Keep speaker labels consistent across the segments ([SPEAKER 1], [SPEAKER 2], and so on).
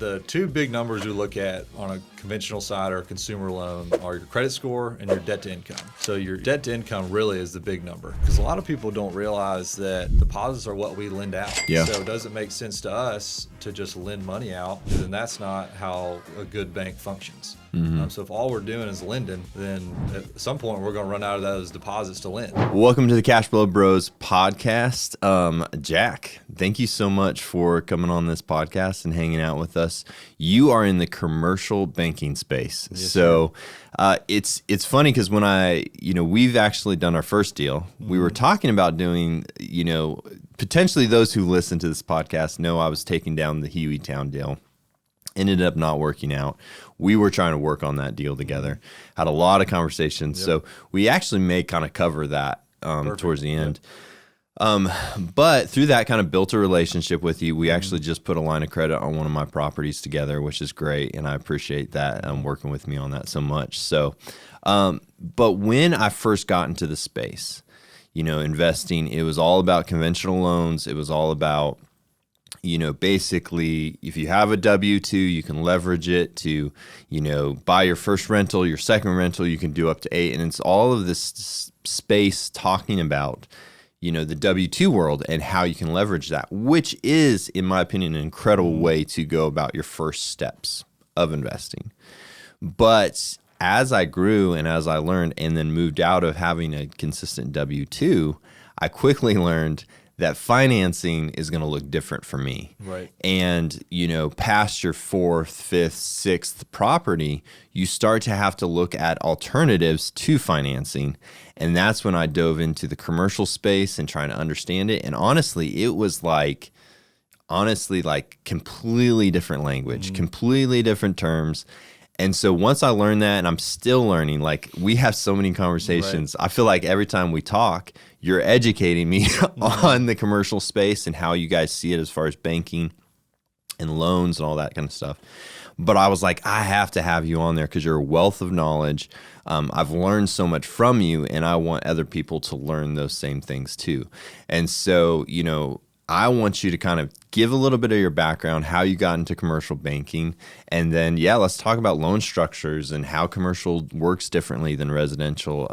[SPEAKER 1] The two big numbers we look at on a conventional side or a consumer loan are your credit score and your debt to income. So your debt to income really is the big number, because a lot of people don't realize that deposits are what we lend out.
[SPEAKER 2] Yeah.
[SPEAKER 1] So it doesn't make sense to us to just lend money out, then that's not how a good bank functions. So if all we're doing is lending, then at some point we're going to run out of those deposits to lend.
[SPEAKER 2] Welcome to the Cash Flow Bros podcast. Jack, thank you so much for coming on this podcast and hanging out with us. You are in the commercial banking space.
[SPEAKER 1] Yes,
[SPEAKER 2] so it's funny because when we've actually done our first deal, we were talking about doing, potentially those who listen to this podcast know I was taking down the Hueytown deal. Ended up not working out. We were trying to work on that deal together. Had a lot of conversations. Yep. So we actually may kind of cover that towards the end. Yep. But through that, kind of built a relationship with you. We actually just put a line of credit on one of my properties together, which is great. And I appreciate that working with me on that so much. So, but when I first got into the space, investing, it was all about conventional loans. It was all about basically, if you have a W-2, you can leverage it to, buy your first rental, your second rental, you can do up to 8. And it's all of this space talking about, the W-2 world and how you can leverage that, which is, in my opinion, an incredible way to go about your first steps of investing. But as I grew and as I learned and then moved out of having a consistent W-2, I quickly learned that financing is going to look different for me.
[SPEAKER 1] Right.
[SPEAKER 2] And, past your 4th, 5th, 6th property, you start to have to look at alternatives to financing. And that's when I dove into the commercial space and trying to understand it. And honestly, it was like completely different language, completely different terms. And so once I learned that, and I'm still learning, we have so many conversations. Right. I feel like every time we talk, you're educating me on the commercial space and how you guys see it as far as banking and loans and all that kind of stuff. But I was like, I have to have you on there because you're a wealth of knowledge. I've learned so much from you, and I want other people to learn those same things too. And so, I want you to kind of give a little bit of your background, how you got into commercial banking, and then, let's talk about loan structures and how commercial works differently than residential,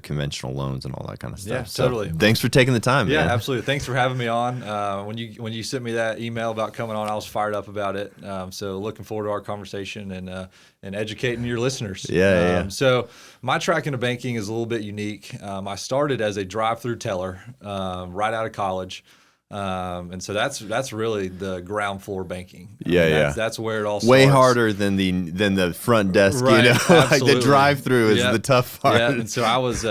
[SPEAKER 2] conventional loans and all that kind of stuff.
[SPEAKER 1] Yeah, totally.
[SPEAKER 2] So, thanks for taking the time.
[SPEAKER 1] Yeah,
[SPEAKER 2] man.
[SPEAKER 1] Absolutely. Thanks for having me on. When you sent me that email about coming on, I was fired up about it. So looking forward to our conversation and educating your listeners.
[SPEAKER 2] Yeah.
[SPEAKER 1] So my track into banking is a little bit unique. I started as a drive-through teller right out of college. And so that's really the ground floor banking. That's where it all starts.
[SPEAKER 2] Way harder than the front desk,
[SPEAKER 1] right,
[SPEAKER 2] like the drive-through is the tough part.
[SPEAKER 1] Yeah, and so I was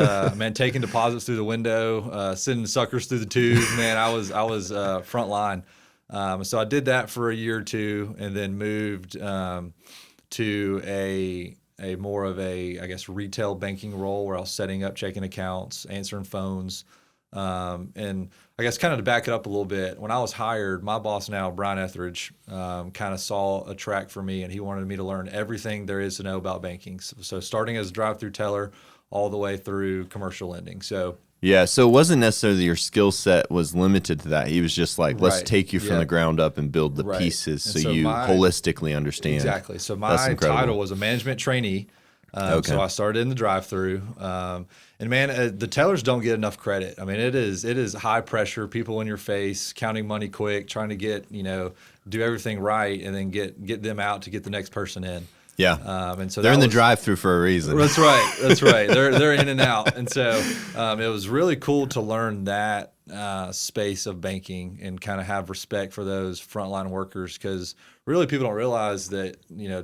[SPEAKER 1] taking deposits through the window, sending suckers through the tube. Man, I was front line. So I did that for a year or two, and then moved to a more of a, I guess, retail banking role where I was setting up checking accounts, answering phones. And I guess kind of to back it up a little bit, when I was hired, my boss now, Brian Etheridge, kind of saw a track for me, and he wanted me to learn everything there is to know about banking. So starting as a drive-through teller all the way through commercial lending. So it
[SPEAKER 2] wasn't necessarily your skill set was limited to that. He was just like, let's take you from the ground up and build the pieces so you holistically understand.
[SPEAKER 1] Exactly. So my title was a management trainee. So I started in the drive-through, and man, the tellers don't get enough credit. I mean, it is high pressure, people in your face, counting money quick, trying to get do everything right, and then get them out to get the next person in.
[SPEAKER 2] Yeah,
[SPEAKER 1] and so
[SPEAKER 2] they're in the drive-through for a reason.
[SPEAKER 1] That's right. They're in and out, and so it was really cool to learn that space of banking and kind of have respect for those frontline workers, because really people don't realize that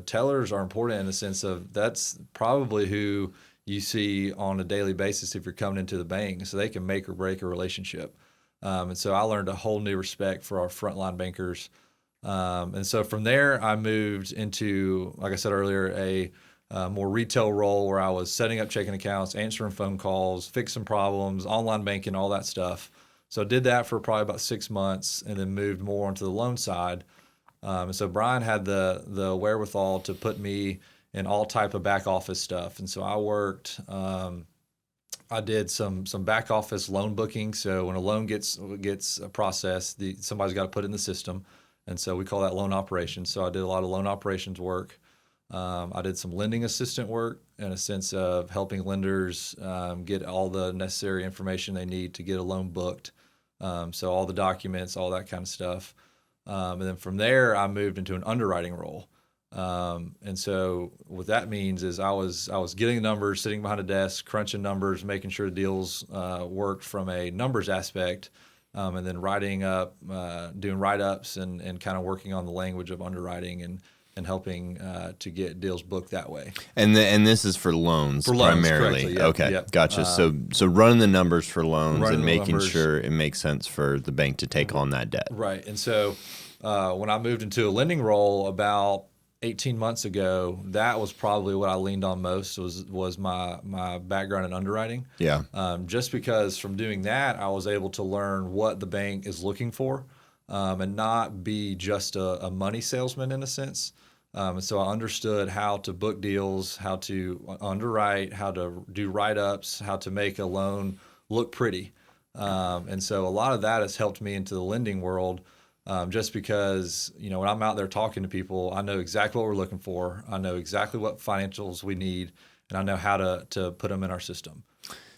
[SPEAKER 1] tellers are important in the sense of that's probably who you see on a daily basis if you're coming into the bank, so they can make or break a relationship. And so I learned a whole new respect for our frontline bankers. And so from there, I moved into, like I said earlier, a more retail role where I was setting up checking accounts, answering phone calls, fixing problems, online banking, all that stuff. So I did that for probably about 6 months, and then moved more onto the loan side. And so Brian had the wherewithal to put me in all type of back office stuff. And so I worked, I did some back office loan booking. So when a loan gets processed, somebody's got to put it in the system. And so we call that loan operations. So I did a lot of loan operations work. I did some lending assistant work in a sense of helping lenders get all the necessary information they need to get a loan booked. So all the documents, all that kind of stuff. And then from there, I moved into an underwriting role. And so what that means is I was getting the numbers, sitting behind a desk, crunching numbers, making sure the deals worked from a numbers aspect, and then writing up, doing write-ups and kind of working on the language of underwriting and helping to get deals booked that way.
[SPEAKER 2] And this is for loans, primarily.
[SPEAKER 1] Yep,
[SPEAKER 2] okay,
[SPEAKER 1] yep.
[SPEAKER 2] Gotcha. So running the numbers for loans and making
[SPEAKER 1] numbers,
[SPEAKER 2] sure it makes sense for the bank to take on that debt.
[SPEAKER 1] Right. And so when I moved into a lending role about 18 months ago, that was probably what I leaned on most was my background in underwriting.
[SPEAKER 2] Yeah.
[SPEAKER 1] Just because from doing that, I was able to learn what the bank is looking for and not be just a money salesman in a sense. And so I understood how to book deals, how to underwrite, how to do write-ups, how to make a loan look pretty. And so a lot of that has helped me into the lending world. Just because, when I'm out there talking to people, I know exactly what we're looking for. I know exactly what financials we need, and I know how to put them in our system.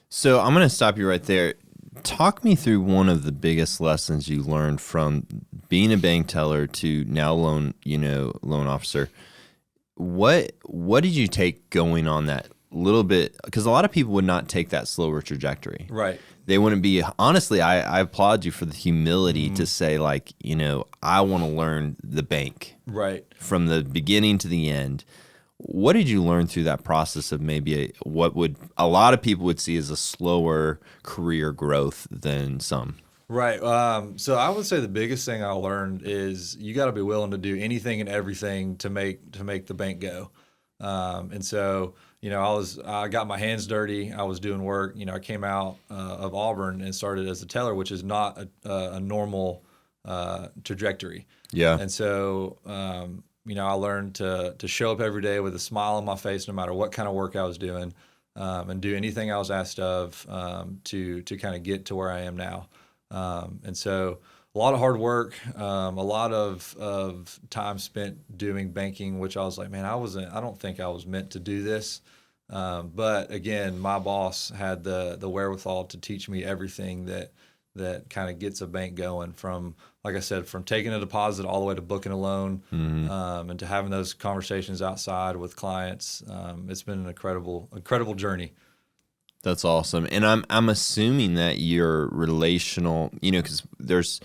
[SPEAKER 2] So I'm going to stop you right there. Talk me through one of the biggest lessons you learned from being a bank teller to now loan officer. What did you take going on that little bit? Because a lot of people would not take that slower trajectory.
[SPEAKER 1] Right.
[SPEAKER 2] They wouldn't be, honestly, I applaud you for the humility to say, like, I want to learn the bank.
[SPEAKER 1] Right.
[SPEAKER 2] From the beginning to the end. What did you learn through that process of maybe what would a lot of people would see as a slower career growth than some?
[SPEAKER 1] Right. So I would say the biggest thing I learned is you got to be willing to do anything and everything to make the bank go. And so, I got my hands dirty. I was doing work. I came out of Auburn and started as a teller, which is not a normal trajectory.
[SPEAKER 2] Yeah.
[SPEAKER 1] And so, I learned to show up every day with a smile on my face, no matter what kind of work I was doing, and do anything I was asked of to kind of get to where I am now. And so a lot of hard work, a lot of time spent doing banking, which I was like, man, I don't think I was meant to do this. But again, my boss had the wherewithal to teach me everything that kind of gets a bank going from, like I said, from taking a deposit all the way to booking a loan, and to having those conversations outside with clients. It's been an incredible journey.
[SPEAKER 2] That's awesome. And I'm assuming that you're relational, because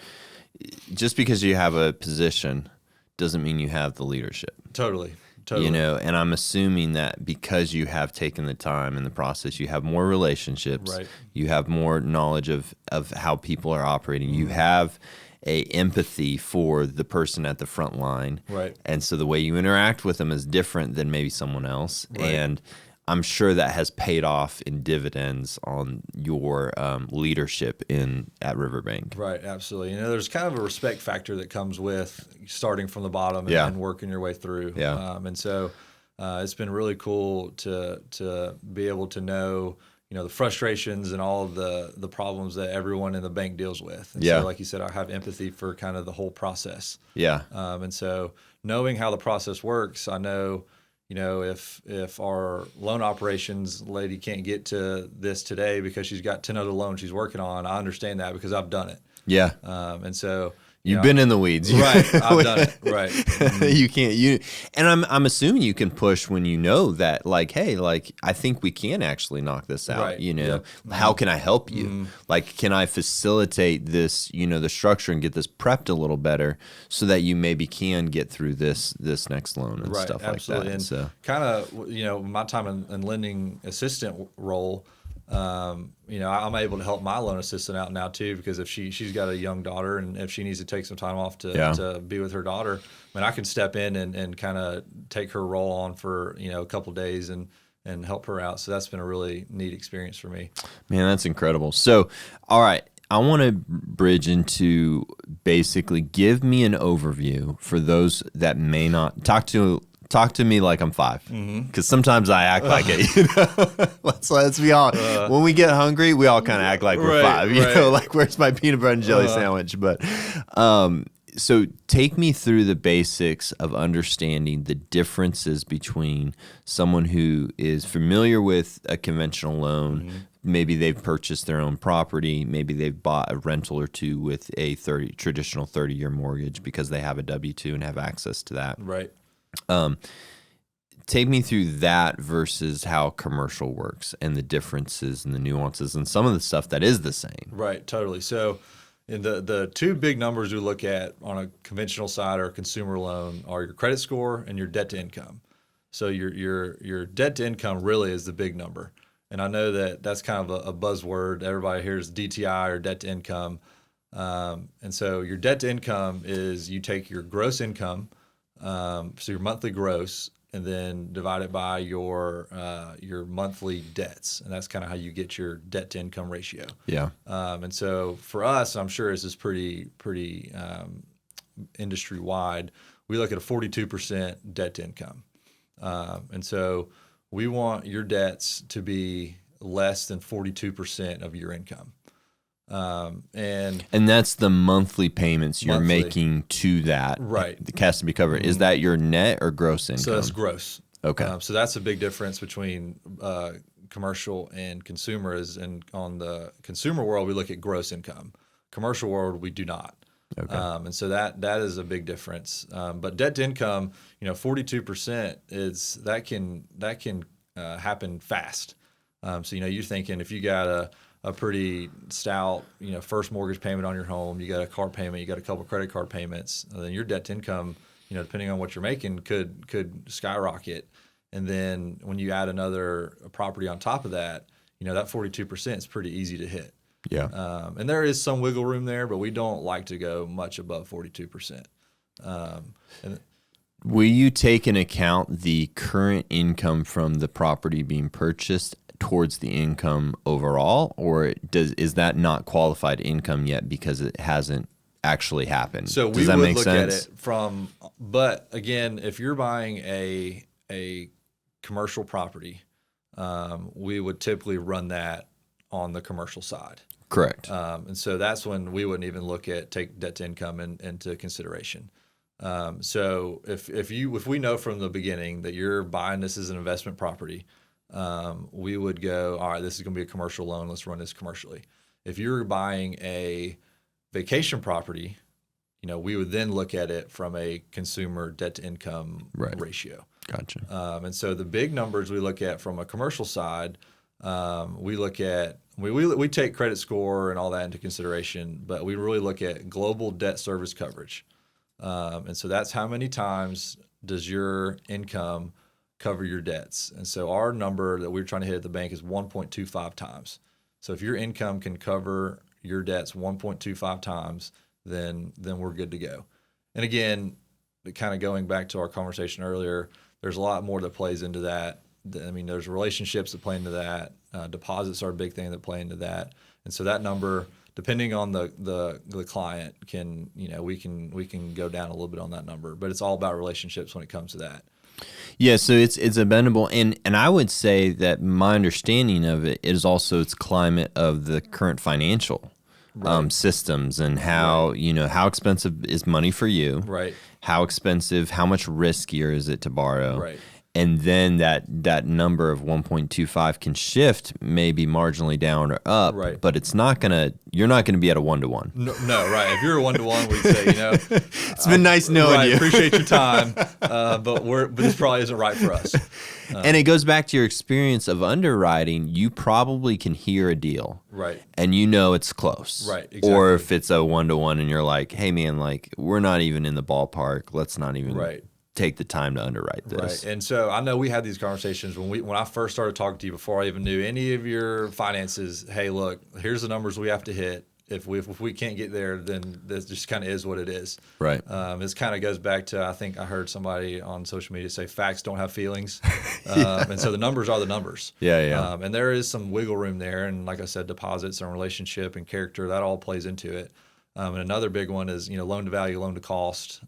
[SPEAKER 2] just because you have a position doesn't mean you have the leadership.
[SPEAKER 1] Totally.
[SPEAKER 2] And I'm assuming that because you have taken the time in the process, you have more relationships,
[SPEAKER 1] right.
[SPEAKER 2] You have more knowledge of how people are operating. You have a empathy for the person at the front line.
[SPEAKER 1] Right.
[SPEAKER 2] And so the way you interact with them is different than maybe someone else.
[SPEAKER 1] Right.
[SPEAKER 2] And I'm sure that has paid off in dividends on your leadership at Riverbank.
[SPEAKER 1] Right, absolutely. There's kind of a respect factor that comes with starting from the bottom and working your way through.
[SPEAKER 2] Yeah.
[SPEAKER 1] And so it's been really cool to be able to know, the frustrations and all of the problems that everyone in the bank deals with. And so, like you said, I have empathy for kind of the whole process.
[SPEAKER 2] Yeah.
[SPEAKER 1] And so knowing how the process works, I know, if our loan operations lady can't get to this today because she's got 10 other loans she's working on, I understand that because I've done it.
[SPEAKER 2] Yeah.
[SPEAKER 1] And so
[SPEAKER 2] you've been in the weeds.
[SPEAKER 1] Right. I've done it. Right.
[SPEAKER 2] You can't, and I'm assuming you can push when that, like, hey, like, I think we can actually knock this out.
[SPEAKER 1] Right. Yep.
[SPEAKER 2] How can I help you? Like, can I facilitate this, the structure and get this prepped a little better so that you maybe can get through this next loan and stuff
[SPEAKER 1] absolutely.
[SPEAKER 2] like that.
[SPEAKER 1] And
[SPEAKER 2] so
[SPEAKER 1] kind of, my time in lending assistant role, I'm able to help my loan assistant out now too, because if she's got a young daughter and if she needs to take some time off to be with her daughter, I can step in and kind of take her role on for, a couple of days and help her out. So that's been a really neat experience for me. Man,
[SPEAKER 2] that's incredible. So, all right, I want to bridge into basically give me an overview for those that may not talk to me like I'm 5, because sometimes I act like it. Let's be honest. When we get hungry, we all kind of act like we're 5. Like, where's my peanut butter and jelly sandwich? But So take me through the basics of understanding the differences between someone who is familiar with a conventional loan.
[SPEAKER 1] Mm-hmm.
[SPEAKER 2] Maybe they've purchased their own property. Maybe they've bought a rental or two with a traditional 30-year mortgage because they have a W-2 and have access to that.
[SPEAKER 1] Right.
[SPEAKER 2] Take me through that versus how commercial works and the differences and the nuances and some of the stuff that is the same.
[SPEAKER 1] Right, totally. So in the two big numbers we look at on a conventional side or a consumer loan are your credit score and your debt to income. So your debt to income really is the big number. And I know that that's kind of a buzzword. Everybody hears DTI or debt to income. And so your debt to income is you take your gross income, so your monthly gross, and then divide it by your monthly debts, and that's kind of how you get your debt to income ratio.
[SPEAKER 2] Yeah.
[SPEAKER 1] And so for us, I'm sure this is pretty industry wide. We look at a 42% debt to income, and so we want your debts to be less than 42% of your income. And
[SPEAKER 2] that's the monthly payments you're
[SPEAKER 1] Monthly.
[SPEAKER 2] making to that.
[SPEAKER 1] Right.
[SPEAKER 2] It has to be covered. Is that your net or gross income?
[SPEAKER 1] so that's gross.
[SPEAKER 2] Okay.
[SPEAKER 1] So that's a big difference between commercial and consumer. And on the consumer world, we look at gross income. Commercial world, we do not.
[SPEAKER 2] Okay.
[SPEAKER 1] And so that is a big difference. But debt to income, 42% that can happen fast. So you're thinking if you got a pretty stout, first mortgage payment on your home, you got a car payment, you got a couple credit card payments, then your debt to income, depending on what you're making, could skyrocket. And then when you add another property on top of that, that 42% is pretty easy to hit.
[SPEAKER 2] Yeah.
[SPEAKER 1] And there is some wiggle room there, but we don't like to go much above 42%.
[SPEAKER 2] Will you take into account the current income from the property being purchased towards the income overall, or is that not qualified income yet because it hasn't actually happened?
[SPEAKER 1] So
[SPEAKER 2] Does that make
[SPEAKER 1] look
[SPEAKER 2] sense?
[SPEAKER 1] at it but again, if you're buying a commercial property, we would typically run that on the commercial side.
[SPEAKER 2] Correct.
[SPEAKER 1] And so that's when we wouldn't even take debt to income into consideration. So if we know from the beginning that you're buying this as an investment property, we would go, all right, this is going to be a commercial loan. Let's run this commercially. If you're buying a vacation property, we would then look at it from a consumer debt to income ratio.
[SPEAKER 2] Gotcha.
[SPEAKER 1] And so the big numbers we look at from a commercial side, we take credit score and all that into consideration, but we really look at global debt service coverage. And so that's how many times does your income cover your debts. And so our number that we're trying to hit at the bank is 1.25 times. So if your income can cover your debts 1.25 times, then we're good to go. And again, kind of going back to our conversation earlier, there's a lot more that plays into that. I mean, there's relationships that play into that. Deposits are a big thing that play into that. And so that number, depending on the client, can we can go down a little bit on that number. But it's all about relationships when it comes to that.
[SPEAKER 2] Yeah, so it's a bendable, and I would say that my understanding of it is also its climate of the current financial systems and how how expensive is money for you,
[SPEAKER 1] right?
[SPEAKER 2] How expensive, how much riskier is it to borrow,
[SPEAKER 1] right?
[SPEAKER 2] And then that number of 1.25 can shift maybe marginally down or up,
[SPEAKER 1] right?
[SPEAKER 2] But you're not gonna be at a 1-to-1.
[SPEAKER 1] No, right. If you're a 1-to-1, we'd say,
[SPEAKER 2] it's been nice knowing you.
[SPEAKER 1] Appreciate your time, but this probably isn't right for us.
[SPEAKER 2] And it goes back to your experience of underwriting. You probably can hear a deal,
[SPEAKER 1] right?
[SPEAKER 2] And it's close,
[SPEAKER 1] right? Exactly.
[SPEAKER 2] Or if it's a 1-to-1 and you're like, hey man, like we're not even in the ballpark. Let's not even take the time to underwrite this.
[SPEAKER 1] Right. And so I know we had these conversations when I first started talking to you before I even knew any of your finances. Hey, look, here's the numbers we have to hit. If we can't get there, then this just kind of is what it is.
[SPEAKER 2] Right.
[SPEAKER 1] This kind of goes back to, I think I heard somebody on social media say facts don't have feelings. And so the numbers are the numbers.
[SPEAKER 2] Yeah.
[SPEAKER 1] And there is some wiggle room there. And like I said, deposits and relationship and character, that all plays into it. And another big one is, loan to value, loan to cost.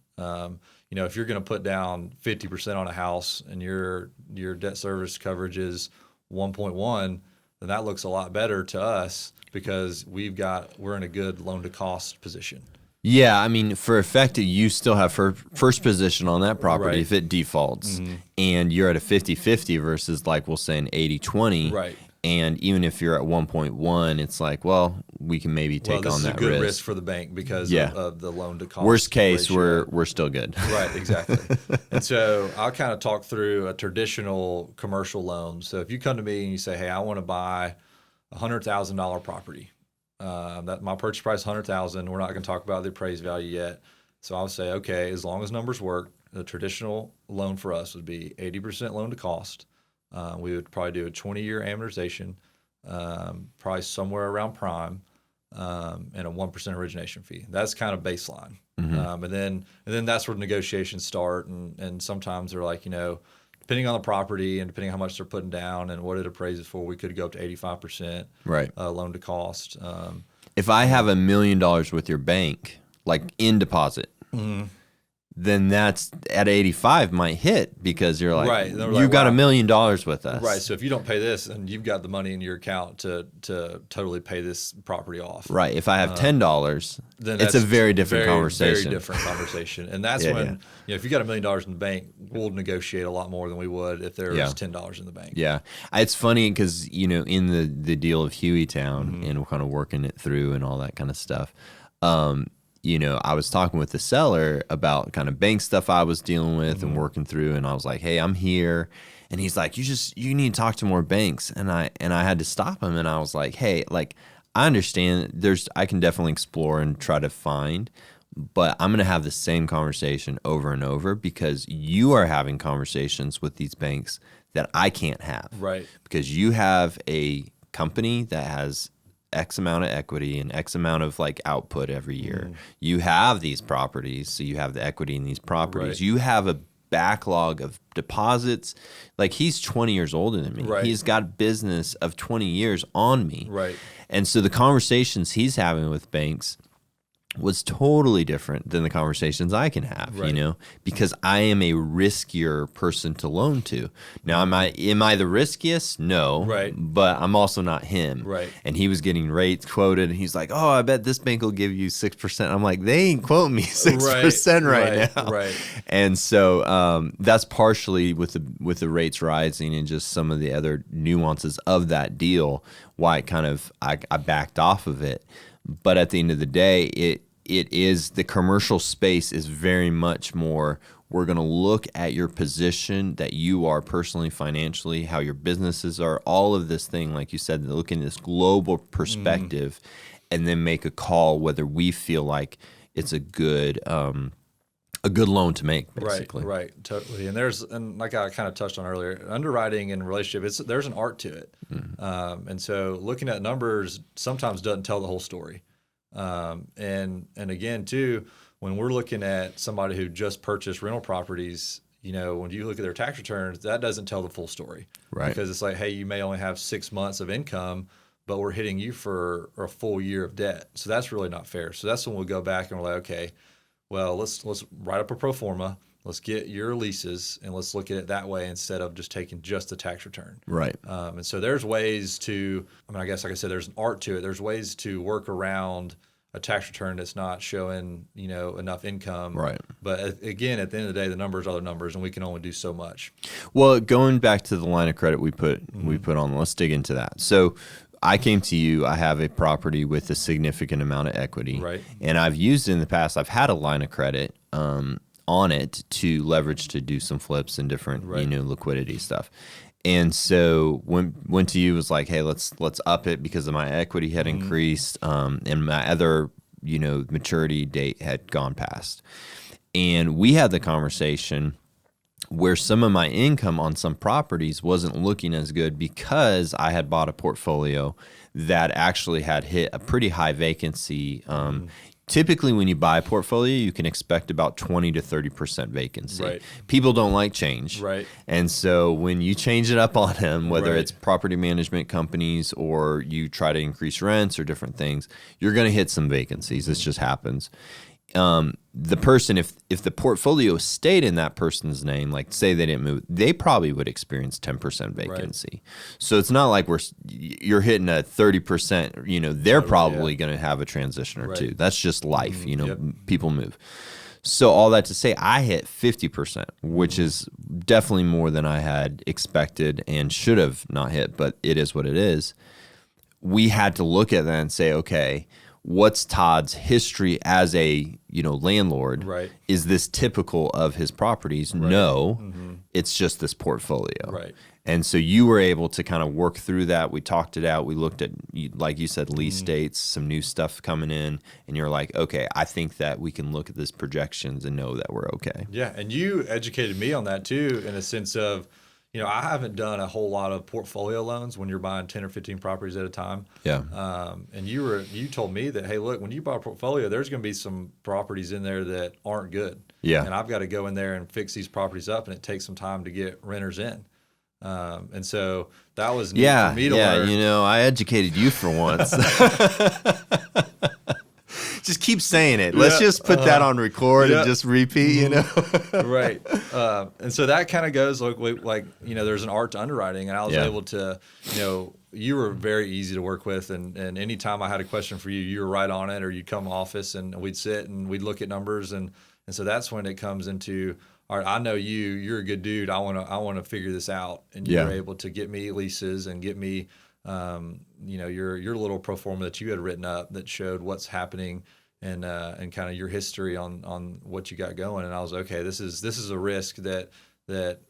[SPEAKER 1] If you're going to put down 50% on a house and your debt service coverage is 1.1, then that looks a lot better to us because we're in a good loan to cost position.
[SPEAKER 2] Yeah, I mean, for effective, you still have first position on that property
[SPEAKER 1] Right.
[SPEAKER 2] if it defaults, and you're at a 50-50 versus like we'll say an 80-20.
[SPEAKER 1] Right.
[SPEAKER 2] And even if you're at 1.1, it's like, well, we can maybe take
[SPEAKER 1] This
[SPEAKER 2] on
[SPEAKER 1] is
[SPEAKER 2] that
[SPEAKER 1] a good risk
[SPEAKER 2] risk.
[SPEAKER 1] for the bank because
[SPEAKER 2] Yeah.
[SPEAKER 1] of the loan to cost.
[SPEAKER 2] Worst case,
[SPEAKER 1] ratio.
[SPEAKER 2] we're still good.
[SPEAKER 1] Right, exactly. And so I'll kind of talk through a traditional commercial loan. So if you come to me and you say, hey, I want to buy a $100,000 property, that my purchase price is $100,000. We're not going to talk about the appraised value yet. So I'll say, okay, as long as numbers work, the traditional loan for us would be 80% loan to cost. We would probably do a 20-year amortization, probably somewhere around prime, and a 1% origination fee. That's kind of baseline. And then that's where negotiations start. And sometimes they're like, depending on the property and depending on how much they're putting down and what it appraises for, we could go up to 85%
[SPEAKER 2] Right.
[SPEAKER 1] Loan to cost.
[SPEAKER 2] If I have $1 million with your bank, like in deposit, then that's at 85 might hit because you're like,
[SPEAKER 1] Right. They're
[SPEAKER 2] you've
[SPEAKER 1] like,
[SPEAKER 2] got
[SPEAKER 1] wow.
[SPEAKER 2] $1 million with us.
[SPEAKER 1] Right. So if you don't pay this, and you've got the money in your account to totally pay this property off.
[SPEAKER 2] Right. If I have $10,
[SPEAKER 1] Then
[SPEAKER 2] it's
[SPEAKER 1] that's
[SPEAKER 2] a very different conversation.
[SPEAKER 1] Very different conversation. And that's
[SPEAKER 2] Yeah,
[SPEAKER 1] when, if you got $1 million in the bank, we'll negotiate a lot more than we would if there was $10 in the bank.
[SPEAKER 2] Yeah. It's funny because, in the deal of Hueytown and we're kind of working it through and all that kind of stuff, I was talking with the seller about kind of bank stuff I was dealing with and working through, and I was like, hey, I'm here. And he's like, you need to talk to more banks. And I had to stop him, and I was like, hey, like, I understand I can definitely explore and try to find, but I'm going to have the same conversation over and over because you are having conversations with these banks that I can't have.
[SPEAKER 1] Right.
[SPEAKER 2] Because you have a company that has X amount of equity and X amount of like output every year. You have these properties, so you have the equity in these properties.
[SPEAKER 1] Right.
[SPEAKER 2] You have a backlog of deposits. Like, he's 20 years older than me.
[SPEAKER 1] Right.
[SPEAKER 2] He's got business of 20 years on me.
[SPEAKER 1] Right.
[SPEAKER 2] And so the conversations he's having with banks was totally different than the conversations I can have,
[SPEAKER 1] Right.
[SPEAKER 2] because I am a riskier person to loan to. Now, am I the riskiest? No.
[SPEAKER 1] Right.
[SPEAKER 2] But I'm also not him.
[SPEAKER 1] Right.
[SPEAKER 2] And he was getting rates quoted, and he's like, oh, I bet this bank will give you 6%. I'm like, they ain't quoting me 6% right now.
[SPEAKER 1] Right.
[SPEAKER 2] And so that's partially with the rates rising and just some of the other nuances of that deal, why it kind of I backed off of it. But at the end of the day, it is the commercial space is very much more, we're going to look at your position that you are personally, financially, how your businesses are, all of this thing, like you said, looking at this global perspective, and then make a call whether we feel like it's a good loan to make, basically.
[SPEAKER 1] Right, totally. And like I kind of touched on earlier, underwriting and relationship, there's an art to it. And so looking at numbers sometimes doesn't tell the whole story. And again, too, when we're looking at somebody who just purchased rental properties, when you look at their tax returns, that doesn't tell the full story.
[SPEAKER 2] Right.
[SPEAKER 1] Because it's like, hey, you may only have 6 months of income, but we're hitting you for a full year of debt. So that's really not fair. So that's when we'll go back and we're like, okay, well, let's write up a pro forma. Let's get your leases and let's look at it that way instead of just taking just the tax return.
[SPEAKER 2] Right.
[SPEAKER 1] And so there's ways to, I guess, like I said, there's an art to it. There's ways to work around a tax return that's not showing, enough income.
[SPEAKER 2] Right.
[SPEAKER 1] But again, at the end of the day, the numbers are the numbers, and we can only do so much.
[SPEAKER 2] Well, going back to the line of credit we put on, let's dig into that. So I came to you, I have a property with a significant amount of equity.
[SPEAKER 1] Right.
[SPEAKER 2] And I've used it in the past. I've had a line of credit on it to leverage to do some flips and different, liquidity stuff. And so went to you, was like, hey, let's up it because of my equity had increased, and my other, maturity date had gone past. And we had the conversation where some of my income on some properties wasn't looking as good because I had bought a portfolio that actually had hit a pretty high vacancy. Typically, when you buy a portfolio, you can expect about 20 to 30% vacancy.
[SPEAKER 1] Right.
[SPEAKER 2] People don't like change.
[SPEAKER 1] Right.
[SPEAKER 2] And so when you change it up on them, whether
[SPEAKER 1] Right.
[SPEAKER 2] it's property management companies or you try to increase rents or different things, you're going to hit some vacancies. This just happens. the person, if the portfolio stayed in that person's name, like say they didn't move, they probably would experience 10% vacancy. Right. So it's not like you're hitting a 30%, you know, they're probably going to have a transition or two. That's just life, you know, people move. So all that to say, I hit 50%, which is definitely more than I had expected and should have not hit, but it is what it is. We had to look at that and say, okay, what's Todd's history as a, you know, landlord?
[SPEAKER 1] Right. Is
[SPEAKER 2] this typical of his properties? Right. No, it's just this portfolio.
[SPEAKER 1] Right.
[SPEAKER 2] And so you were able to kind of work through that. We talked it out. We looked at, like you said, lease dates, some new stuff coming in, and you're like, okay, I think that we can look at this projections and know that we're okay.
[SPEAKER 1] Yeah, and you educated me on that too, in a sense of, you know, I haven't done a whole lot of portfolio loans when you're buying 10 or 15 properties at a time.
[SPEAKER 2] Yeah.
[SPEAKER 1] And you told me that, hey, look, when you buy a portfolio, there's going to be some properties in there that aren't good.
[SPEAKER 2] Yeah.
[SPEAKER 1] And I've got to go in there and fix these properties up, and it takes some time to get renters in. And so that was neat for me to learn.
[SPEAKER 2] You know, I educated you for once. Just keep saying it. Let's just put that on record and just repeat, you know?
[SPEAKER 1] Right. And so that kind of goes like, you know, there's an art to underwriting, and I was able to, you know, you were very easy to work with. And anytime I had a question for you, you were right on it, or you'd come office and we'd sit and we'd look at numbers. And so that's when it comes into, all right, I know you're a good dude. I want to figure this out. And you were able to get me leases and get me, you know, your little pro forma that you had written up that showed what's happening and kind of your history on what you got going. And I was, okay, this is a risk that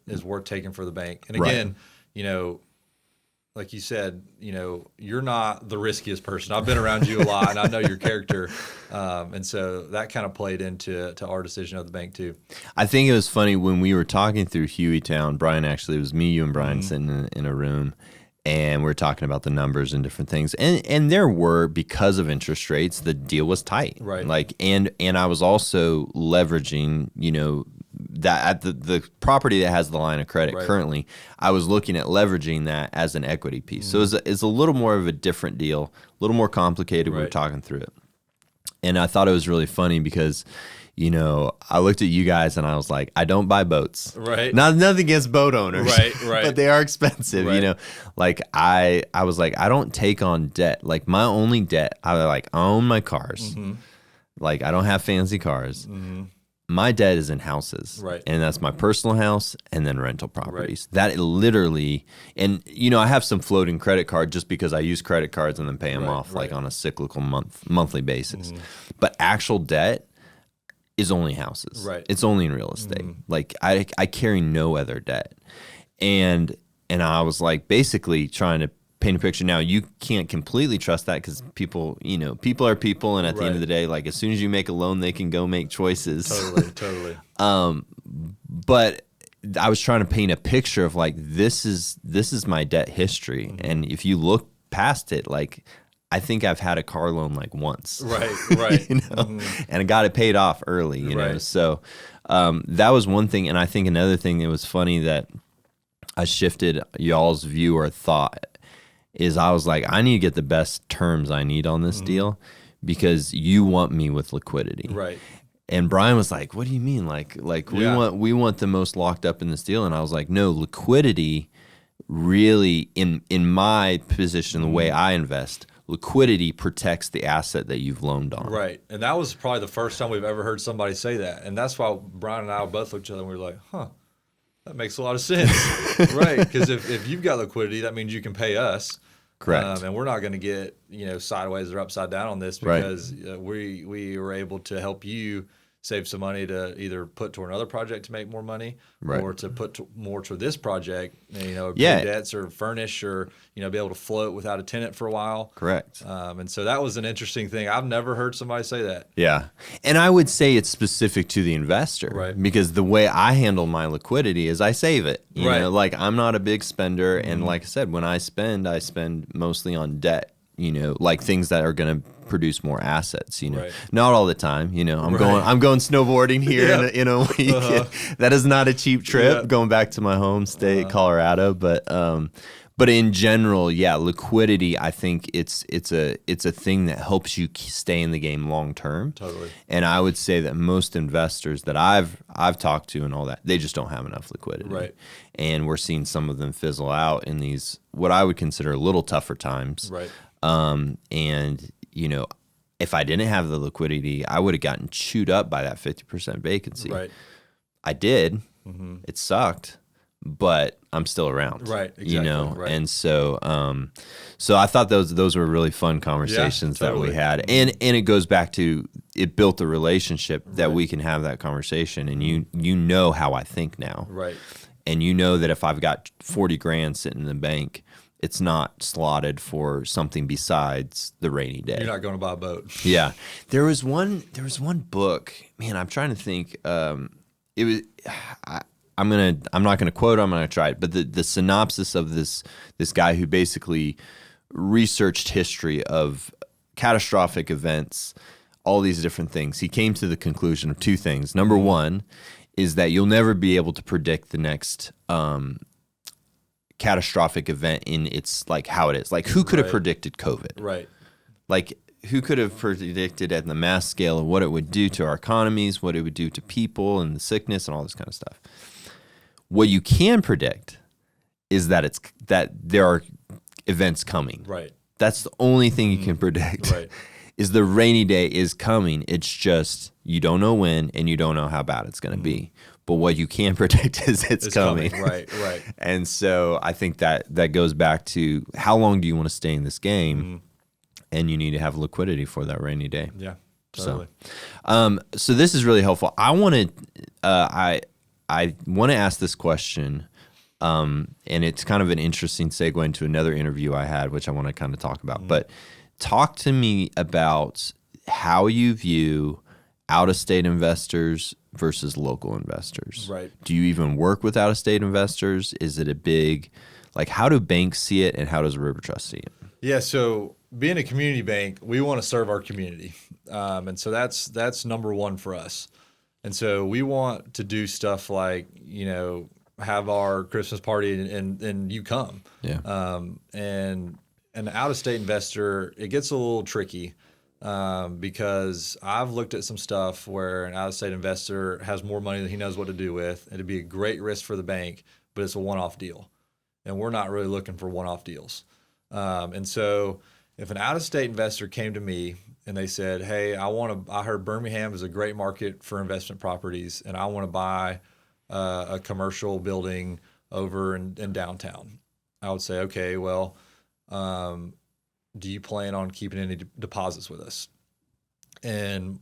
[SPEAKER 1] is worth taking for the bank. And again, you know, like you said, you know, you're not the riskiest person. I've been around you a lot, and I know your character. And so that kind of played into our decision of the bank too.
[SPEAKER 2] I think it was funny when we were talking through Hueytown, Brian, actually, it was me, you, and Brian sitting in a room, and we were talking about the numbers and different things. And there were, because of interest rates, the deal was tight.
[SPEAKER 1] Right.
[SPEAKER 2] Like, and I was also leveraging, you know, that at the property that has the line of credit currently, I was looking at leveraging that as an equity piece. So it's a little more of a different deal, a little more complicated. We were talking through it. And I thought it was really funny because, you know, I looked at you guys and I was like, I don't buy bots.
[SPEAKER 1] Right.
[SPEAKER 2] Nothing against boat owners.
[SPEAKER 1] Right.
[SPEAKER 2] But they are expensive, you know. Like I was like, I don't take on debt. Like my only debt, I own my cars. Like I don't have fancy cars. My debt is in houses. Right. And that's my personal house and then rental properties. That literally, and you know, I have some floating credit card just because I use credit cards and then pay them off like on a cyclical monthly basis. But actual debt is only houses. Right. It's only in real estate. Like I carry no other debt. And I was like basically trying to paint a picture. Now you can't completely trust that because people, you know, people are people, and at the end of the day, like as soon as you make a loan, they can go make choices.
[SPEAKER 1] Totally.
[SPEAKER 2] But I was trying to paint a picture of like this is my debt history, and if you look past it, like I think I've had a car loan like once.
[SPEAKER 1] Right.
[SPEAKER 2] You know, and I got it paid off early. You know, so that was one thing, and I think another thing that was funny that I shifted y'all's view or thought is I was like, I need to get the best terms I need on this deal because you want me with liquidity. Right. And Brian was like, what do you mean? Like we want the most locked up in this deal. And I was like, no, liquidity really in my position, the way I invest, liquidity protects the asset that you've loaned on.
[SPEAKER 1] Right. And that was probably the first time we've ever heard somebody say that. And that's why Brian and I both looked at each other and we were like, huh. That makes a lot of sense, right? Because if you've got liquidity, that means you can pay us.
[SPEAKER 2] Correct.
[SPEAKER 1] And we're not going to get sideways or upside down on this because we were able to help you save some money to either put toward another project to make more money or to put more to this project, you know, pay debts or furnish or, you know, be able to float without a tenant for a while.
[SPEAKER 2] Correct.
[SPEAKER 1] And so that was an interesting thing. I've never heard somebody say that.
[SPEAKER 2] Yeah. And I would say it's specific to the investor because the way I handle my liquidity is I save it. You know, like I'm not a big spender. And like I said, when I spend mostly on debt, you know, like things that are going to produce more assets, you know, not all the time, you know, I'm going snowboarding here in a week. That is not a cheap trip going back to my home state, Colorado. But But in general, yeah, liquidity, I think it's a thing that helps you stay in the game long term.
[SPEAKER 1] Totally.
[SPEAKER 2] And I would say that most investors that I've talked to and all that, they just don't have enough liquidity.
[SPEAKER 1] Right.
[SPEAKER 2] And we're seeing some of them fizzle out in these what I would consider a little tougher times.
[SPEAKER 1] Right.
[SPEAKER 2] And if I didn't have the liquidity, I would have gotten chewed up by that 50% vacancy.
[SPEAKER 1] Right.
[SPEAKER 2] I did.
[SPEAKER 1] Mm-hmm.
[SPEAKER 2] It sucked, but I'm still around.
[SPEAKER 1] Right. Exactly. Right.
[SPEAKER 2] And so I thought those were really fun conversations that we had. And it goes back to it built a relationship that we can have that conversation, and you know how I think now.
[SPEAKER 1] Right.
[SPEAKER 2] And you know that if I've got 40 grand sitting in the bank, it's not slotted for something besides the rainy day.
[SPEAKER 1] You're not going to buy a boat.
[SPEAKER 2] Yeah. There was one book, man, I'm trying to think. It was I'm not gonna quote it, I'm gonna try it, but the synopsis of this guy who basically researched history of catastrophic events, all these different things. He came to the conclusion of two things. Number one is that you'll never be able to predict the next catastrophic event in its like how it is. Like who could have predicted COVID?
[SPEAKER 1] Right.
[SPEAKER 2] Like who could have predicted at the mass scale of what it would do to our economies, what it would do to people and the sickness and all this kind of stuff. What you can predict is that there are events coming.
[SPEAKER 1] Right.
[SPEAKER 2] That's the only thing you can predict.
[SPEAKER 1] Right.
[SPEAKER 2] Is the rainy day is coming. It's just you don't know when and you don't know how bad it's going to be. But what you can predict is it's coming.
[SPEAKER 1] Right. Right.
[SPEAKER 2] And so I think that goes back to how long do you want to stay in this game? And you need to have liquidity for that rainy day.
[SPEAKER 1] Yeah, totally.
[SPEAKER 2] So this is really helpful. I want to ask this question, and it's kind of an interesting segue into another interview I had, which I want to kind of talk about. But talk to me about how you view out-of-state investors versus local investors.
[SPEAKER 1] Right.
[SPEAKER 2] Do you even work with out-of-state investors? Is it a big, like, how do banks see it, and how does River Trust see it?
[SPEAKER 1] Yeah, so being a community bank, we want to serve our community. And so that's number one for us. And so we want to do stuff like, have our Christmas party and you come.
[SPEAKER 2] Yeah.
[SPEAKER 1] And an out-of-state investor, it gets a little tricky because I've looked at some stuff where an out-of-state investor has more money than he knows what to do with. It'd be a great risk for the bank, but it's a one-off deal. And we're not really looking for one-off deals. And so if an out-of-state investor came to me and they said, hey, I heard Birmingham is a great market for investment properties, and I want to buy a commercial building over in downtown, I would say, okay, well, do you plan on keeping any deposits with us? And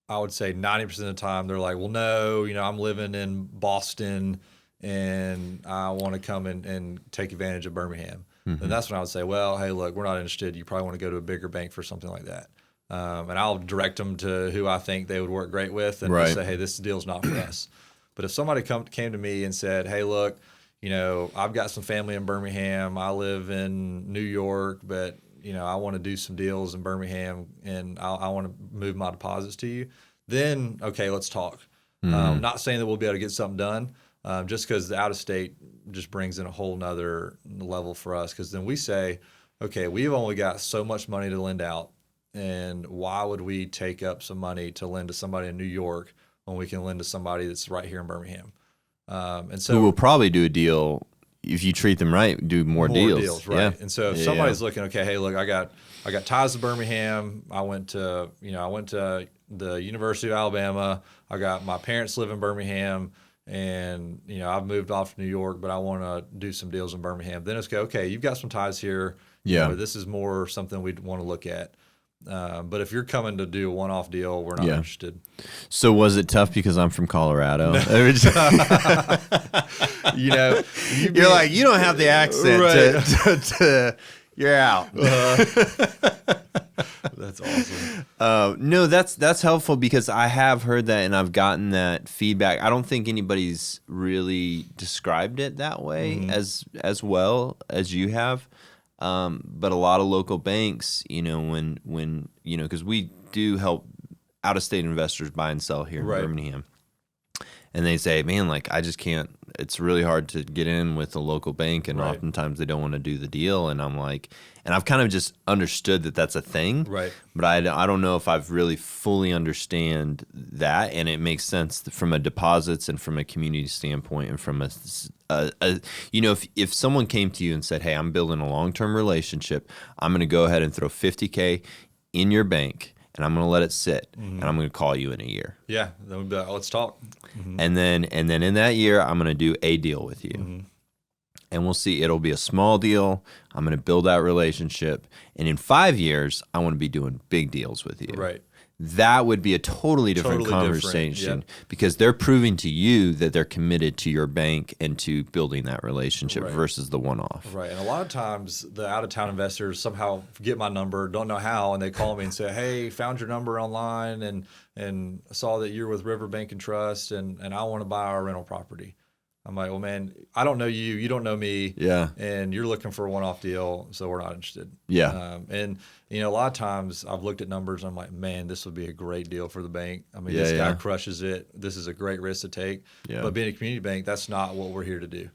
[SPEAKER 1] I would say 90% of the time they're like, well, no, I'm living in Boston and I want to come and take advantage of Birmingham. And that's when I would say, well, hey, look, we're not interested. You probably want to go to a bigger bank for something like that. And I'll direct them to who I think they would work great with and just say, hey, this deal's not for us. But if somebody came to me and said, hey, look, I've got some family in Birmingham. I live in New York, but, I want to do some deals in Birmingham and I want to move my deposits to you, then, okay, let's talk. Not saying that we'll be able to get something done. Just because the out-of-state just brings in a whole nother level for us. Because then we say, okay, we've only got so much money to lend out, and why would we take up some money to lend to somebody in New York when we can lend to somebody that's right here in Birmingham? And so
[SPEAKER 2] who will probably do a deal if you treat them right, do more deals.
[SPEAKER 1] Right?
[SPEAKER 2] Yeah.
[SPEAKER 1] And so if somebody's looking, okay, hey, look, I got ties to Birmingham. I went to the University of Alabama. I got my parents live in Birmingham. And, I've moved off to New York, but I want to do some deals in Birmingham. Then it's okay, you've got some ties here.
[SPEAKER 2] Yeah.
[SPEAKER 1] This is more something we'd want to look at. But if you're coming to do a one-off deal, we're not interested. So
[SPEAKER 2] was it tough because I'm from Colorado? You're like, you don't have the accent to you're out.
[SPEAKER 1] That's awesome.
[SPEAKER 2] No, that's helpful because I have heard that and I've gotten that feedback. I don't think anybody's really described it that way as well as you have. But a lot of local banks, when because we do help out-of-state investors buy and sell here in Birmingham. and they say, man, like I just can't, it's really hard to get in with a local bank, and
[SPEAKER 1] Right.
[SPEAKER 2] oftentimes they don't want to do the deal. And I'm like, and I've kind of just understood that that's a thing,
[SPEAKER 1] Right.
[SPEAKER 2] but I don't know if I've really fully understand that. And it makes sense from a deposits and from a community standpoint, and from you know, if someone came to you and said, hey, I'm building a long-term relationship, I'm going to go ahead and throw $50K in your bank, and I'm going to let it sit, and I'm going to call you in a year.
[SPEAKER 1] Yeah. Then we'd be like, let's talk.
[SPEAKER 2] And then in that year, I'm going to do a deal with you. And we'll see. It'll be a small deal. I'm going to build that relationship. And in 5 years, I want to be doing big deals with you.
[SPEAKER 1] Right.
[SPEAKER 2] That would be a totally different
[SPEAKER 1] Totally different,
[SPEAKER 2] conversation, because they're proving to you that they're committed to your bank and to building that relationship versus the one-off.
[SPEAKER 1] Right. And a lot of times the out-of-town investors somehow get my number, don't know how, and they call me and say, hey, found your number online and saw that you're with Riverbank and Trust, and I want to buy our rental property. I'm like, well, man, I don't know you. You don't know me.
[SPEAKER 2] Yeah.
[SPEAKER 1] And you're looking for a one-off deal, so we're not interested.
[SPEAKER 2] Yeah.
[SPEAKER 1] And, you know, a lot of times I've looked at numbers and I'm like, man, this would be a great deal for the bank. I mean,
[SPEAKER 2] Yeah,
[SPEAKER 1] this guy
[SPEAKER 2] yeah.
[SPEAKER 1] crushes it. This is a great risk to take.
[SPEAKER 2] Yeah.
[SPEAKER 1] But being a community bank, that's not what we're here to do.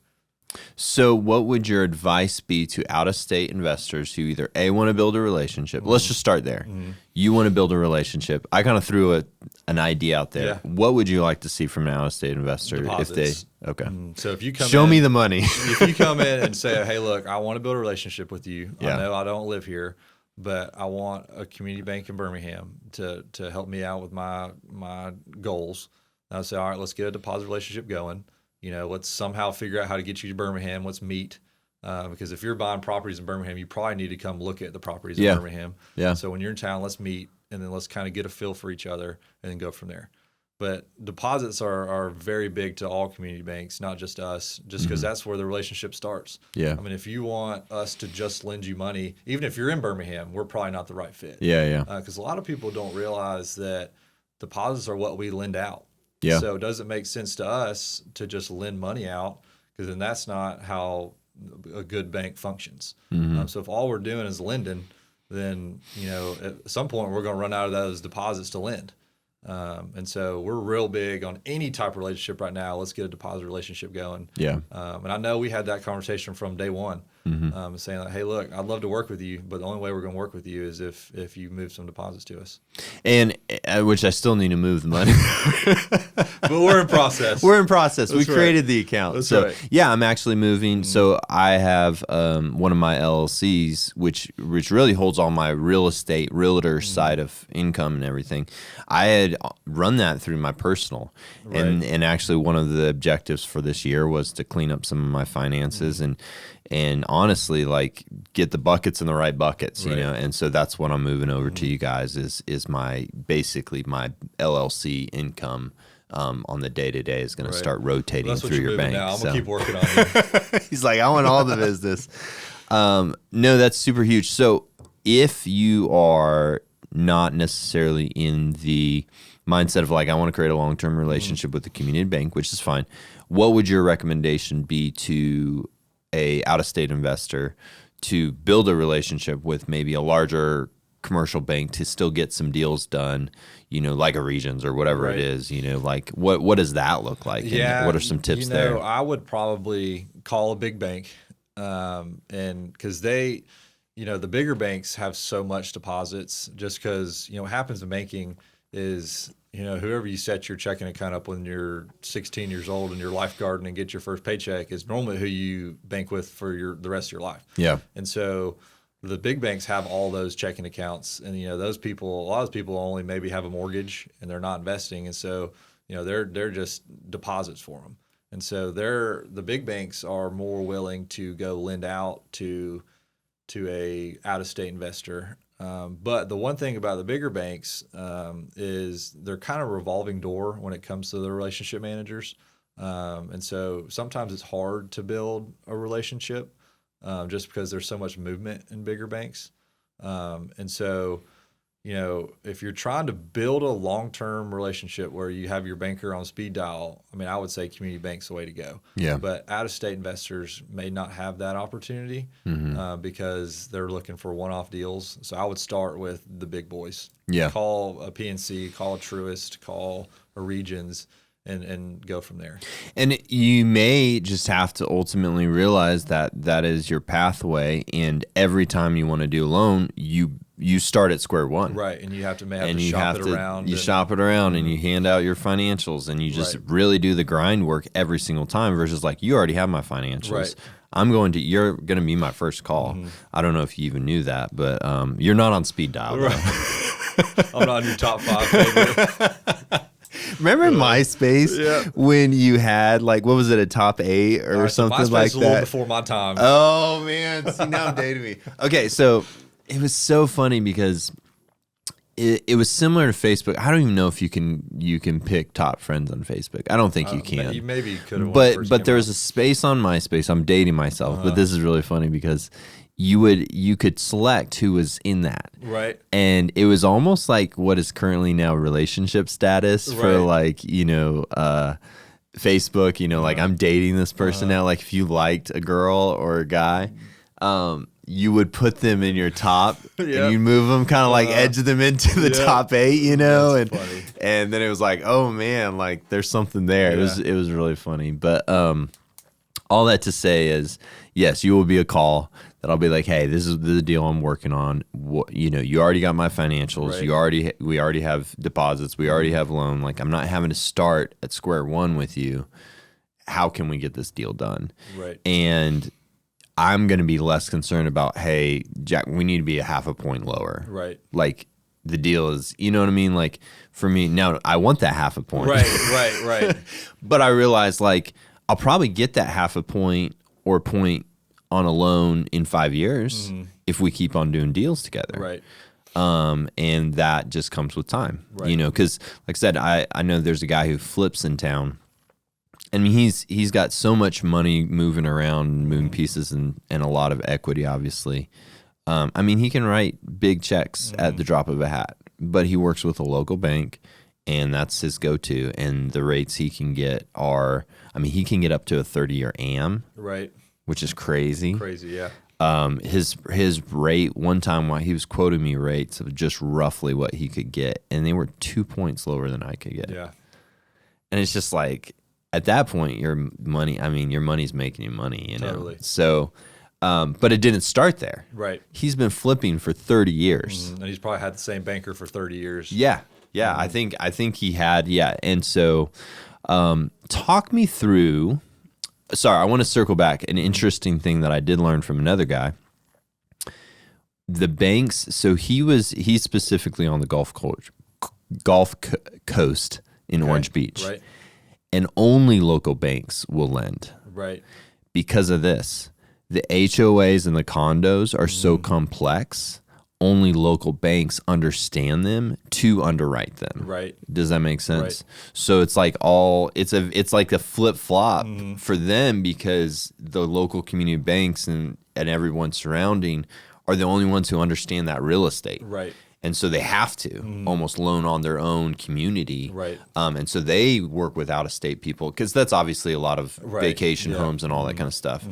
[SPEAKER 2] So what would your advice be to out-of-state investors who either A, want to build a relationship? Let's just start there. You want to build a relationship. I kind of threw an idea out there.
[SPEAKER 1] Yeah.
[SPEAKER 2] What would you like to see from an out-of-state investor?
[SPEAKER 1] Deposits.
[SPEAKER 2] Okay.
[SPEAKER 1] So if you come
[SPEAKER 2] Show
[SPEAKER 1] in,
[SPEAKER 2] me the money.
[SPEAKER 1] if you come in and say, hey, look, I want to build a relationship with you.
[SPEAKER 2] Yeah.
[SPEAKER 1] I know I don't live here, but I want a community bank in Birmingham to help me out with my goals. And I'll say, all right, let's get a deposit relationship going. You know, let's somehow figure out how to get you to Birmingham. Let's meet. Because if you're buying properties in Birmingham, you probably need to come look at the properties in Birmingham.
[SPEAKER 2] Yeah.
[SPEAKER 1] So when you're in town, let's meet, and then let's kind of get a feel for each other and then go from there. But deposits are very big to all community banks, not just us, just because that's where the relationship starts.
[SPEAKER 2] Yeah.
[SPEAKER 1] I mean, if you want us to just lend you money, even if you're in Birmingham, we're probably not the right fit.
[SPEAKER 2] Yeah.
[SPEAKER 1] Because a lot of people don't realize that deposits are what we lend out.
[SPEAKER 2] Yeah.
[SPEAKER 1] So it doesn't make sense to us to just lend money out, because then that's not how a good bank functions. So if all we're doing is lending, then, you know, at some point we're going to run out of those deposits to lend. And so we're real big on any type of relationship right now. Let's get a deposit relationship going.
[SPEAKER 2] Yeah.
[SPEAKER 1] And I know we had that conversation from day one, saying like, hey, look, I'd love to work with you, but the only way we're going to work with you is if you move some deposits to us.
[SPEAKER 2] And which I still need to move the money.
[SPEAKER 1] But we're in process.
[SPEAKER 2] We're in process.
[SPEAKER 1] That's
[SPEAKER 2] We
[SPEAKER 1] right.
[SPEAKER 2] created the account.
[SPEAKER 1] That's
[SPEAKER 2] So
[SPEAKER 1] right.
[SPEAKER 2] yeah, I'm actually moving. So I have one of my LLCs, which really holds all my real estate, realtor side of income and everything. I had run that through my personal, and actually one of the objectives for this year was to clean up some of my finances and honestly, like, get the buckets in the right buckets, you know. And so that's what I'm moving over to you guys is my basically my LLC income. On the day-to-day is going to start rotating
[SPEAKER 1] That's what
[SPEAKER 2] through
[SPEAKER 1] you're
[SPEAKER 2] your
[SPEAKER 1] moving
[SPEAKER 2] bank.
[SPEAKER 1] now. I'm
[SPEAKER 2] So-
[SPEAKER 1] going to keep working on you.
[SPEAKER 2] He's like, I want all the business. No, that's super huge. So if you are not necessarily in the mindset of like, I want to create a long-term relationship with the community bank, which is fine, what would your recommendation be to a out-of-state investor to build a relationship with maybe a larger commercial bank to still get some deals done, you know, like a Regions or whatever it is, you know, like what does that look like? And what are some tips there?
[SPEAKER 1] I would probably call a big bank, and because they, you know, the bigger banks have so much deposits, just because, you know, what happens in banking is, you know, whoever you set your checking account up when you're 16 years old and you're lifeguarding and get your first paycheck is normally who you bank with for the rest of your life.
[SPEAKER 2] Yeah.
[SPEAKER 1] And so the big banks have all those checking accounts, and, you know, those people, a lot of people only maybe have a mortgage and they're not investing. And so, you know, they're just deposits for them. And so the big banks are more willing to go lend out to a out-of-state investor. But the one thing about the bigger banks is they're kind of revolving door when it comes to the relationship managers. And so sometimes it's hard to build a relationship just because there's so much movement in bigger banks. And so, you know, if you're trying to build a long-term relationship where you have your banker on speed dial, I mean, I would say community bank's the way to go.
[SPEAKER 2] Yeah.
[SPEAKER 1] But out-of-state investors may not have that opportunity because they're looking for one-off deals. So I would start with the big boys.
[SPEAKER 2] Yeah.
[SPEAKER 1] Call a PNC, call a Truist, call a Regions, and go from there.
[SPEAKER 2] And you may just have to ultimately realize that that is your pathway, and every time you want to do a loan, you start at square one.
[SPEAKER 1] Right, and you have to shop it around.
[SPEAKER 2] You shop it around, and you hand out your financials, and you just really do the grind work every single time versus like, you already have my financials. Right. You're going to be my first call. I don't know if you even knew that, but you're not on speed dial.
[SPEAKER 1] Right. I'm not in your top 5 favorite.
[SPEAKER 2] Remember MySpace when you had like, what was it, a top 8 or something
[SPEAKER 1] MySpace
[SPEAKER 2] like
[SPEAKER 1] was
[SPEAKER 2] that?
[SPEAKER 1] a little before my time.
[SPEAKER 2] Oh man, see, now I'm dating me. Okay, so it was so funny because it was similar to Facebook. I don't even know if you can pick top friends on Facebook. I don't think you can.
[SPEAKER 1] Maybe you could have.
[SPEAKER 2] But there was a space on MySpace. I'm dating myself, but this is really funny because you could select who was in that.
[SPEAKER 1] Right.
[SPEAKER 2] And it was almost like what is currently now relationship status for like, Facebook, like I'm dating this person now. Like if you liked a girl or a guy, you would put them in your top and you move them kind of like edge them into the top 8,
[SPEAKER 1] That's funny.
[SPEAKER 2] And then it was like, oh man, like there's something there. It was really funny. But all that to say is, yes, you will be a call that I'll be like, hey, this is the deal I'm working on. You already got my financials.
[SPEAKER 1] Right.
[SPEAKER 2] We already have deposits. We already have loan. Like I'm not having to start at square one with you. How can we get this deal done?
[SPEAKER 1] Right.
[SPEAKER 2] And I'm going to be less concerned about, hey, Jack, we need to be a half a point lower.
[SPEAKER 1] Right.
[SPEAKER 2] Like the deal is, you know what I mean? Like for me now, I want that half a point.
[SPEAKER 1] Right.
[SPEAKER 2] But I realized like I'll probably get that half a point or point on a loan in 5 years if we keep on doing deals together.
[SPEAKER 1] Right.
[SPEAKER 2] And that just comes with time, because like I said, I know there's a guy who flips in town. I mean, he's got so much money moving around, moving pieces, and a lot of equity, obviously. I mean, he can write big checks at the drop of a hat, but he works with a local bank, and that's his go-to. And the rates he can get are, I mean, he can get up to a 30-year AM,
[SPEAKER 1] right,
[SPEAKER 2] which is crazy.
[SPEAKER 1] Crazy, yeah.
[SPEAKER 2] His rate one time, while he was quoting me rates of just roughly what he could get, and they were 2 points lower than I could get.
[SPEAKER 1] Yeah,
[SPEAKER 2] and it's just like at that point, your money's making you money,
[SPEAKER 1] Totally.
[SPEAKER 2] So, but it didn't start there.
[SPEAKER 1] Right.
[SPEAKER 2] He's been flipping for 30 years,
[SPEAKER 1] and he's probably had the same banker for 30 years.
[SPEAKER 2] Yeah. I think he had. Yeah, and so, talk me through. Sorry, I want to circle back. An interesting thing that I did learn from another guy. The banks. So he's specifically on the Gulf Coast in Orange Beach,
[SPEAKER 1] right?
[SPEAKER 2] And only local banks will lend,
[SPEAKER 1] right?
[SPEAKER 2] Because of this, the HOAs and the condos are so complex. Only local banks understand them to underwrite them.
[SPEAKER 1] Right.
[SPEAKER 2] Does that make sense?
[SPEAKER 1] Right.
[SPEAKER 2] So it's like it's like a flip flop for them because the local community banks and everyone surrounding are the only ones who understand that real estate.
[SPEAKER 1] Right.
[SPEAKER 2] And so they have to almost loan on their own community.
[SPEAKER 1] Right.
[SPEAKER 2] And so they work with out-of-state people because that's obviously a lot of vacation homes and all that kind of stuff.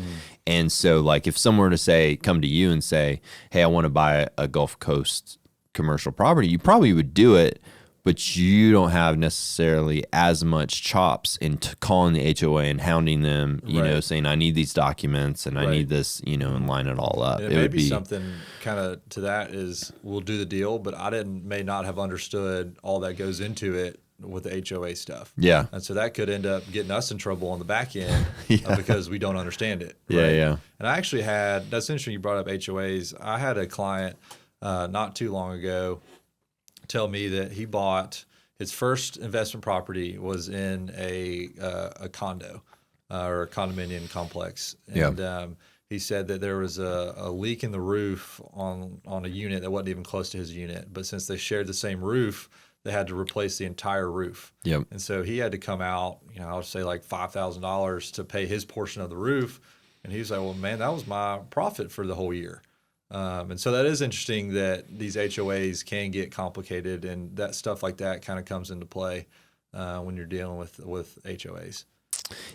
[SPEAKER 2] And so like if someone were to come to you and say, hey, I want to buy a Gulf Coast commercial property, you probably would do it, but you don't have necessarily as much chops in calling the HOA and hounding them, you know, saying, I need these documents and I need this, and line it all up.
[SPEAKER 1] It would be something kind of to that is we'll do the deal, but I may not have understood all that goes into it with the HOA stuff.
[SPEAKER 2] Yeah.
[SPEAKER 1] And so that could end up getting us in trouble on the back end because we don't understand it.
[SPEAKER 2] Right? Yeah.
[SPEAKER 1] And I actually that's interesting you brought up HOAs. I had a client not too long ago tell me that he bought his first investment property was in a condo or a condominium complex. And he said that there was a leak in the roof on a unit that wasn't even close to his unit. But since they shared the same roof, they had to replace the entire roof.
[SPEAKER 2] Yep.
[SPEAKER 1] And so he had to come out, I would say like $5,000 to pay his portion of the roof. And he was like, well, man, that was my profit for the whole year. And so that is interesting that these HOAs can get complicated, and that stuff like that kind of comes into play when you're dealing with HOAs.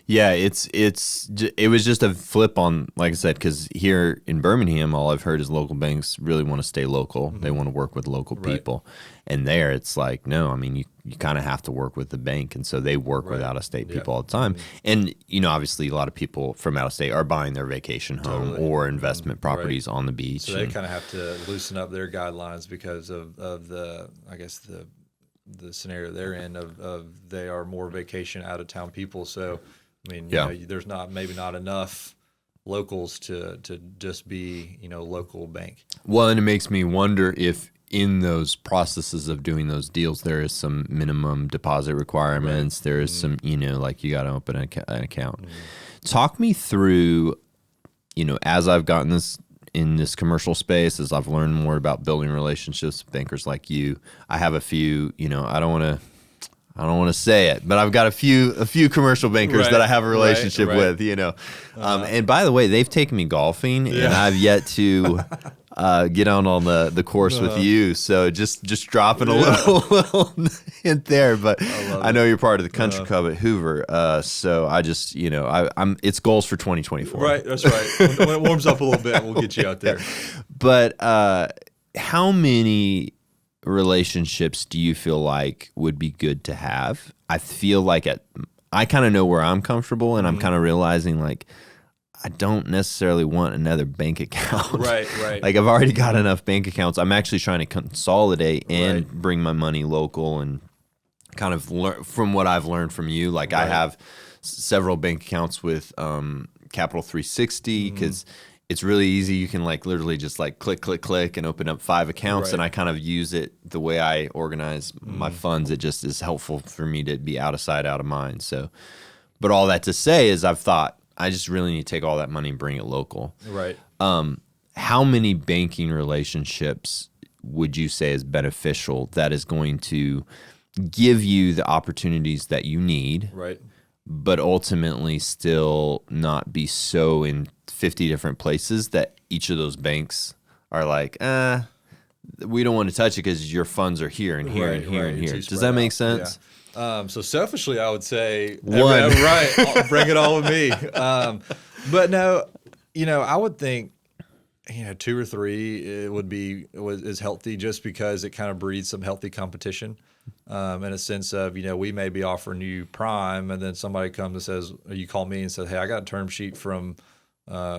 [SPEAKER 2] Yeah, it was just a flip on, like I said, because here in Birmingham, all I've heard is local banks really want to stay local. They want to work with local people, and there it's like, no, I mean, you kind of have to work with the bank, and so they work with out of state people all the time. And obviously, a lot of people from out of state are buying their vacation home or investment properties on the beach.
[SPEAKER 1] So they kind of have to loosen up their guidelines because of the, I guess, the scenario they're in of they are more vacation out of town people. So I mean, there's maybe not enough locals to just be local bank.
[SPEAKER 2] Well, and it makes me wonder if in those processes of doing those deals there is some minimum deposit requirements. There is some like you got to open an account. Talk me through as I've gotten this in this commercial space, as I've learned more about building relationships with bankers like you. I have a few, I don't want to say it, but I've got a few commercial bankers that I have a relationship with, and by the way, they've taken me golfing, and I've yet to get out on the course with you. So just dropping a little hint there, but I know you're part of the country club at Hoover. So I just, it's goals for 2024.
[SPEAKER 1] Right. That's right. When it warms up a little bit, we'll get you out there.
[SPEAKER 2] But how many relationships do you feel like would be good to have? I feel like I kind of know where I'm comfortable, and I'm kind of realizing like I don't necessarily want another bank account.
[SPEAKER 1] Right.
[SPEAKER 2] Like I've already got enough bank accounts. I'm actually trying to consolidate and bring my money local, and kind of learn from what I've learned from you. Like I have several bank accounts with Capital 360 because it's really easy. You can like literally just like click and open up 5 accounts, and I kind of use it the way I organize my funds. It just is helpful for me to be out of sight, out of mind. So, but all that to say is I've thought I just really need to take all that money and bring it local.
[SPEAKER 1] Right.
[SPEAKER 2] How many banking relationships would you say is beneficial that is going to give you the opportunities that you need, but ultimately still not be so in 50 different places that each of those banks are like, we don't want to touch it because your funds are here and here and here and here. Does that make sense?
[SPEAKER 1] So selfishly, I would say
[SPEAKER 2] one.
[SPEAKER 1] Bring it all with me. But no, I would think 2 or 3 is healthy, just because it kind of breeds some healthy competition. In a sense of, we may be offering you prime, and then somebody comes and says, or you call me and says, hey, I got a term sheet from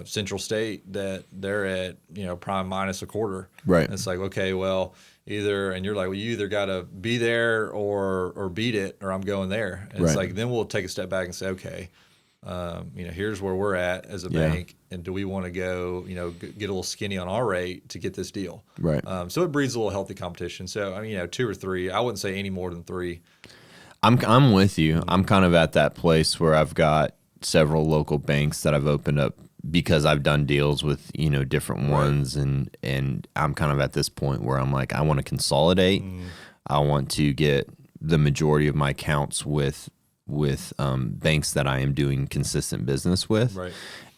[SPEAKER 1] Central State that they're at, prime minus a quarter.
[SPEAKER 2] Right.
[SPEAKER 1] And it's like, okay, well, and you're like, well, you either got to be there or beat it, or I'm going there. And it's like, then we'll take a step back and say, okay, here's where we're at as a bank, and do we want to go, get a little skinny on our rate to get this deal?
[SPEAKER 2] Right.
[SPEAKER 1] So it breeds a little healthy competition. So, 2 or 3, I wouldn't say any more than 3.
[SPEAKER 2] I'm with you. I'm kind of at that place where I've got several local banks that I've opened up because I've done deals with, different ones, and I'm kind of at this point where I'm like, I want to consolidate. I want to get the majority of my accounts with banks that I am doing consistent business with.
[SPEAKER 1] Right.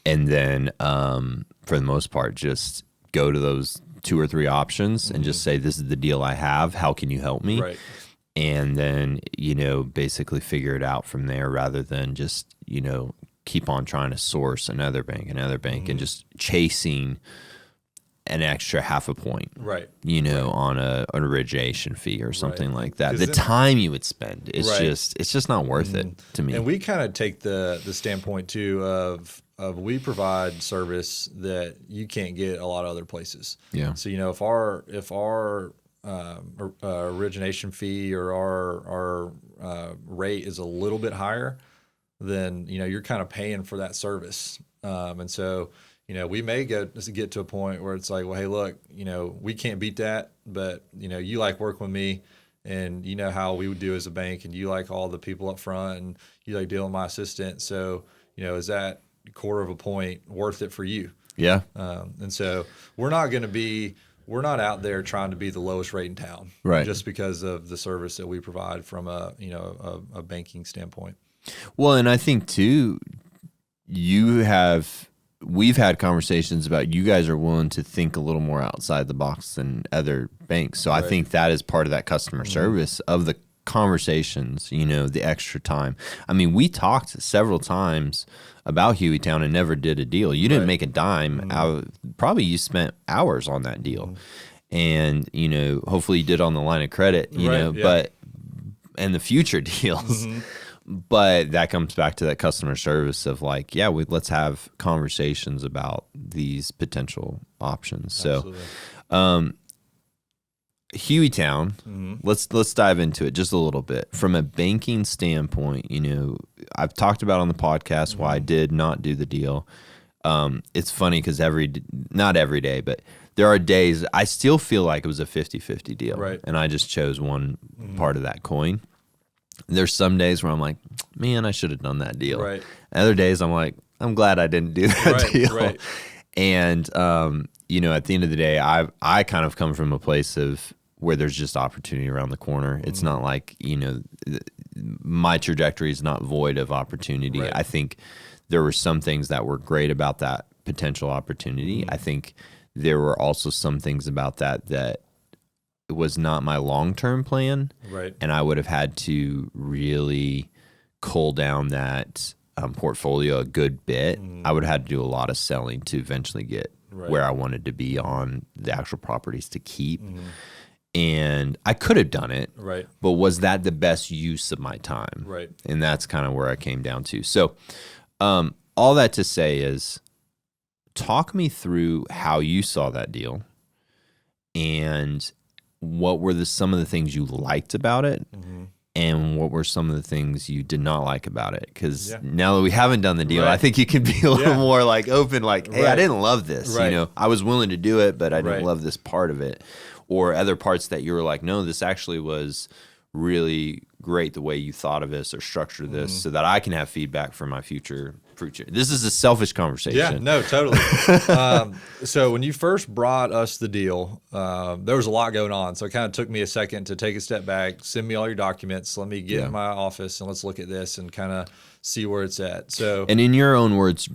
[SPEAKER 2] And then for the most part, just go to those 2 or 3 options and just say, this is the deal I have. How can you help me?
[SPEAKER 1] Right.
[SPEAKER 2] And then, basically figure it out from there, rather than just, keep on trying to source another bank, and just chasing an extra half a point, on an origination fee or something like that. The time you would spend, it's just not worth it to me.
[SPEAKER 1] And we kind of take the standpoint too of we provide service that you can't get a lot of other places.
[SPEAKER 2] Yeah.
[SPEAKER 1] So if our origination fee or our rate is a little bit higher, then you're kind of paying for that service, and so we may get to a point where it's like, well, hey, look, we can't beat that, but you like working with me, and how we would do as a bank, and you like all the people up front, and you like dealing with my assistant, so is that quarter of a point worth it for you?
[SPEAKER 2] Yeah.
[SPEAKER 1] And so we're not out there trying to be the lowest rate in town,
[SPEAKER 2] right?
[SPEAKER 1] Just because of the service that we provide from a banking standpoint.
[SPEAKER 2] Well, and I think too, we've had conversations about you guys are willing to think a little more outside the box than other banks. So I think that is part of that customer service of the conversations, the extra time. I mean, we talked several times about Hueytown and never did a deal. You didn't make a dime out. Probably you spent hours on that deal. And, hopefully you did on the line of credit, but and the future deals. But that comes back to that customer service of like, let's have conversations about these potential options. Absolutely. So, Hueytown, let's dive into it just a little bit. From a banking standpoint, I've talked about on the podcast why I did not do the deal. It's funny because not every day, but there are days I still feel like it was a 50-50 deal. Right. And I just chose one part of that coin. There's some days where I'm like, man, I should have done that deal. Right. Other days I'm like, I'm glad I didn't do that deal. Right. And, at the end of the day, I kind of come from a place of where there's just opportunity around the corner. It's not like, my trajectory is not void of opportunity. Right. I think there were some things that were great about that potential opportunity. I think there were also some things about that was not my long-term plan. Right. And I would have had to really cull down that portfolio a good bit. I would have had to do a lot of selling to eventually get where I wanted to be on the actual properties to keep. And I could have done it, right? But was that the best use of my time? Right. And that's kind of where I came down to. So all that to say is, talk me through how you saw that deal and what were some of the things you liked about it and what were some of the things you did not like about it? Because now that we haven't done the deal, I think you can be a little more like open, like, hey, I didn't love this. I was willing to do it, but I didn't love this part of it. Or other parts that you were like, no, this actually was really great the way you thought of this or structured this so that I can have feedback for my future. This is a selfish conversation.
[SPEAKER 1] Yeah, no, totally. So when you first brought us the deal, there was a lot going on. So it kind of took me a second to take a step back, send me all your documents, let me get in my office and let's look at this and kind of see where it's at. So,
[SPEAKER 2] and in your own words,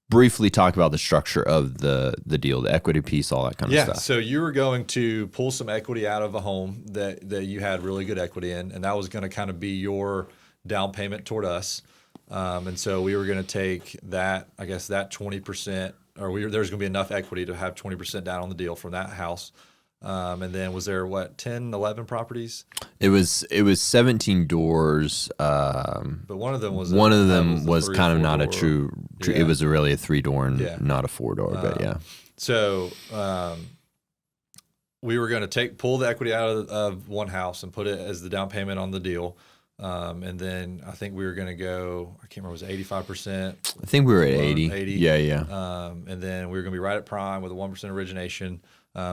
[SPEAKER 2] briefly talk about the structure of the deal, the equity piece, all that kind of stuff.
[SPEAKER 1] So you were going to pull some equity out of a home that you had really good equity in, and that was going to kind of be your down payment toward us. And so we were going to take that, I guess that 20%, or there's going to be enough equity to have 20% down on the deal from that house. And then was there 10, 11 properties?
[SPEAKER 2] It was 17 doors.
[SPEAKER 1] But one of them was
[SPEAKER 2] kind of not a true. It was really a 3-door and not a 4-door. But yeah.
[SPEAKER 1] So we were going to pull the equity out of one house and put it as the down payment on the deal. And then I think we were going to go, I can't remember, was it 85%?
[SPEAKER 2] I think we were at 80.
[SPEAKER 1] Yeah. And then we were going to be right at prime with a 1% origination.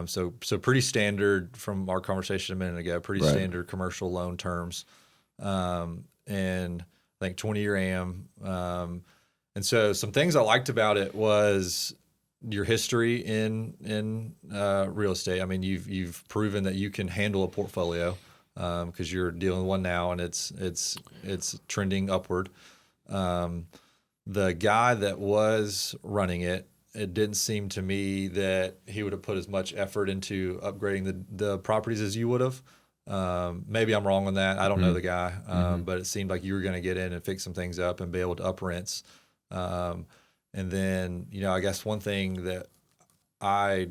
[SPEAKER 1] So pretty standard from our conversation a minute ago, pretty standard commercial loan terms. And I think 20-year AM. And so some things I liked about it was your history in real estate. I mean, you've proven that you can handle a portfolio. Because you're dealing with one now and it's trending upward. The guy that was running it didn't seem to me that he would have put as much effort into upgrading the properties as you would have. Maybe I'm wrong on that. I don't know the guy, but it seemed like you were going to get in and fix some things up and be able to up rents. And then, I guess one thing that I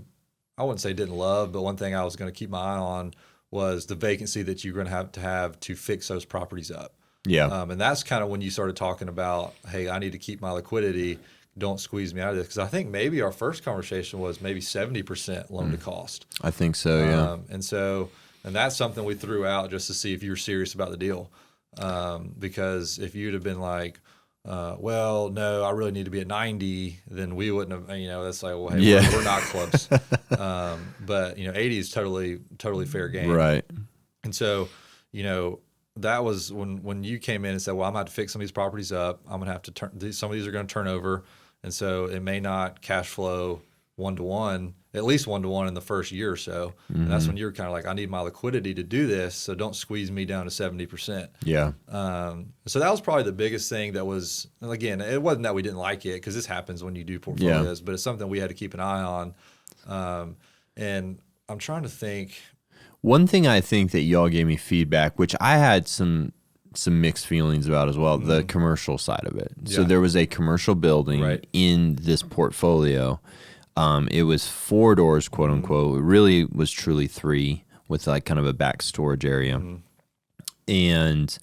[SPEAKER 1] wouldn't say didn't love, but one thing I was going to keep my eye on was the vacancy that you're going to have to fix those properties up. Yeah. And that's kind of when you started talking about, hey, I need to keep my liquidity. Don't squeeze me out of this. Because I think maybe our first conversation was maybe 70% loan to cost.
[SPEAKER 2] I think so, yeah.
[SPEAKER 1] And that's something we threw out just to see if you were serious about the deal. Because if you'd have been like, well, no, I really need to be at 90, then we wouldn't have, that's like, well, hey, we're not close. But, 80 is totally fair game. Right. And so, that was when you came in and said, well, I'm going to have to fix some of these properties up. I'm going to have to some of these are going to turn over. And so it may not cash flow 1-to-1, at least 1-to-1 in the first year or so. Mm-hmm. And that's when you're kind of like, I need my liquidity to do this, so don't squeeze me down to 70%. Yeah. So that was probably the biggest thing that was, again, it wasn't that we didn't like it, because this happens when you do portfolios, but it's something we had to keep an eye on. And I'm trying to think.
[SPEAKER 2] One thing I think that y'all gave me feedback, which I had some mixed feelings about as well, the commercial side of it. So there was a commercial building in this portfolio. It was 4 doors, quote unquote. It really was truly 3 with like kind of a back storage area. And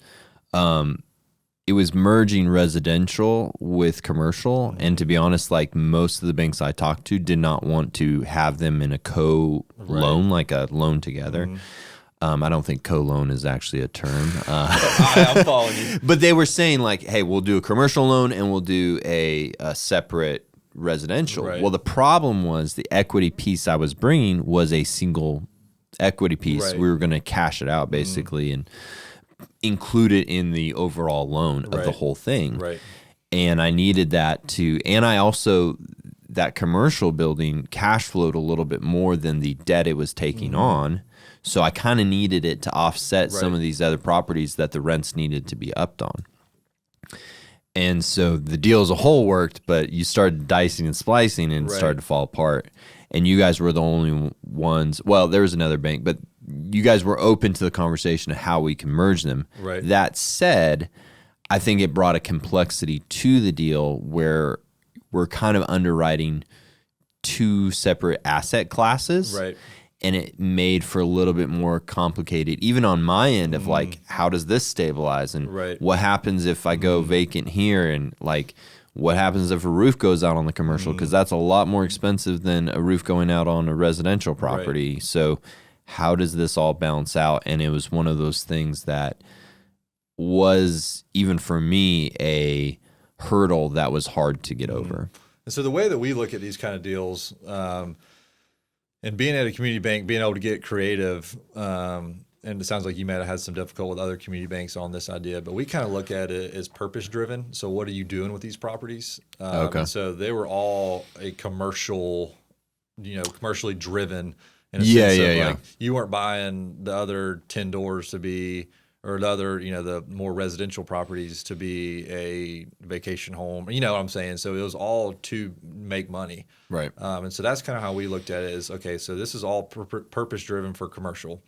[SPEAKER 2] it was merging residential with commercial. And to be honest, like most of the banks I talked to did not want to have them in a co-loan, like a loan together. I don't think co-loan is actually a term.
[SPEAKER 1] I'm following you.
[SPEAKER 2] But they were saying like, hey, we'll do a commercial loan and we'll do a separate residential. Well, the problem was the equity piece I was bringing was a single equity piece. We were going to cash it out basically and include it in the overall loan of the whole thing. And I needed that to, and I also, that commercial building cash flowed a little bit more than the debt it was taking on. So I kind of needed it to offset some of these other properties that the rents needed to be upped on. And so the deal as a whole worked, but you started dicing and splicing and it started to fall apart. And you guys were the only ones, well, there was another bank, but you guys were open to the conversation of how we can merge them. That said, I think it brought a complexity to the deal where we're kind of underwriting 2 separate asset classes. And it made for a little bit more complicated, even on my end of like, how does this stabilize? And what happens if I go vacant here? And like, what happens if a roof goes out on the commercial? Because that's a lot more expensive than a roof going out on a residential property. So how does this all balance out? And it was one of those things that was, even for me, a hurdle that was hard to get over.
[SPEAKER 1] And so the way that we look at these kind of deals, and being at a community bank, being able to get creative, and it sounds like you might have had some difficulty with other community banks on this idea, but we kind of look at it as purpose-driven. So what are you doing with these properties? So they were all a commercially driven in a sense of like, you weren't buying the other 10 doors to be, or the other, the more residential properties to be a vacation home. You know what I'm saying? So it was all to make money. And so that's kind of how we looked at it is, okay, so this is all purpose-driven for commercial.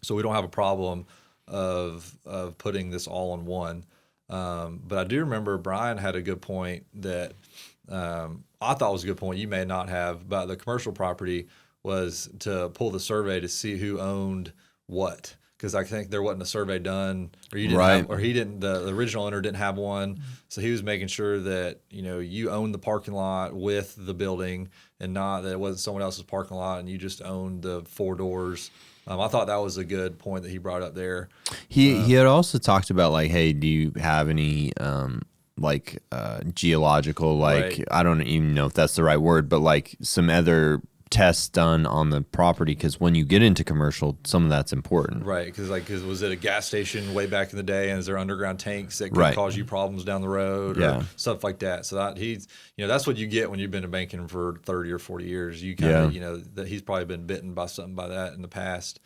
[SPEAKER 1] So we don't have a problem of putting this all in one. But I do remember Brian had a good point that I thought was a good point. You may not have, about the commercial property was to pull the survey to see who owned what. Because I think there wasn't a survey done, or you didn't have, or he didn't. The original owner didn't have one, so he was making sure that you owned the parking lot with the building, and not that it wasn't someone else's parking lot and you just owned the 4 doors. I thought that was a good point that he brought up there.
[SPEAKER 2] He had also talked about like, hey, do you have any geological, like I don't even know if that's the right word, but like some other tests done on the property, because when you get into commercial, some of that's important.
[SPEAKER 1] Because was it a gas station way back in the day, and is there underground tanks that could cause you problems down the road or stuff like that? So that that's what you get when you've been in banking for 30 or 40 years. You kind of, that he's probably been bitten by something by that in the past.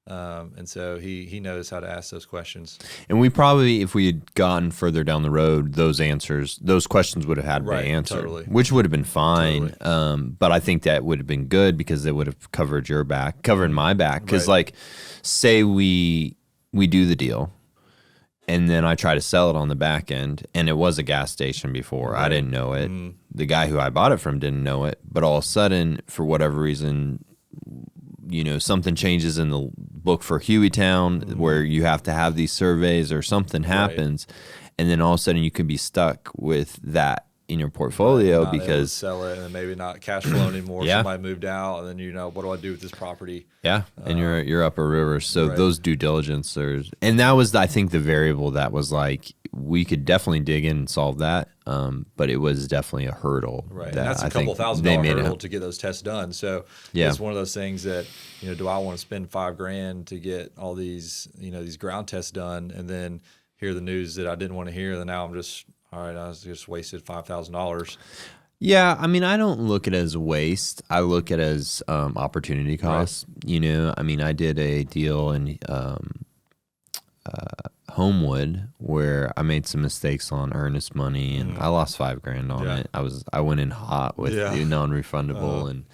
[SPEAKER 1] And so he knows how to ask those questions. And
[SPEAKER 2] we probably, if we had gotten further down the road, those questions would have had to be answered, which would have been fine. But I think that would have been good because it would have covered my back. Because like, say we do the deal, and then I try to sell it on the back end, and it was a gas station before. I didn't know it. The guy who I bought it from didn't know it. But all of a sudden, for whatever reason, something changes in the book for Hueytown where you have to have these surveys or something happens, and then all of a sudden you can be stuck with that in your portfolio because
[SPEAKER 1] sell it and then maybe not cash flow anymore. Somebody moved out, and then what do I do with this property?
[SPEAKER 2] And you're up a river. So those due diligence and that was, I think, the variable that was like, we could definitely dig in and solve that, but it was definitely a hurdle.
[SPEAKER 1] And that's a couple $1,000 hurdle to get those tests done. So it's one of those things that, do I want to spend $5,000 to get all these, these ground tests done, and then hear the news that I didn't want to hear, then now I'm just, all right, I just wasted $5,000.
[SPEAKER 2] Yeah, I mean, I don't look at it as waste. I look at it as opportunity cost. I mean, I did a deal in Homewood where I made some mistakes on earnest money, and I lost $5,000 on it. I went in hot with the non-refundable, and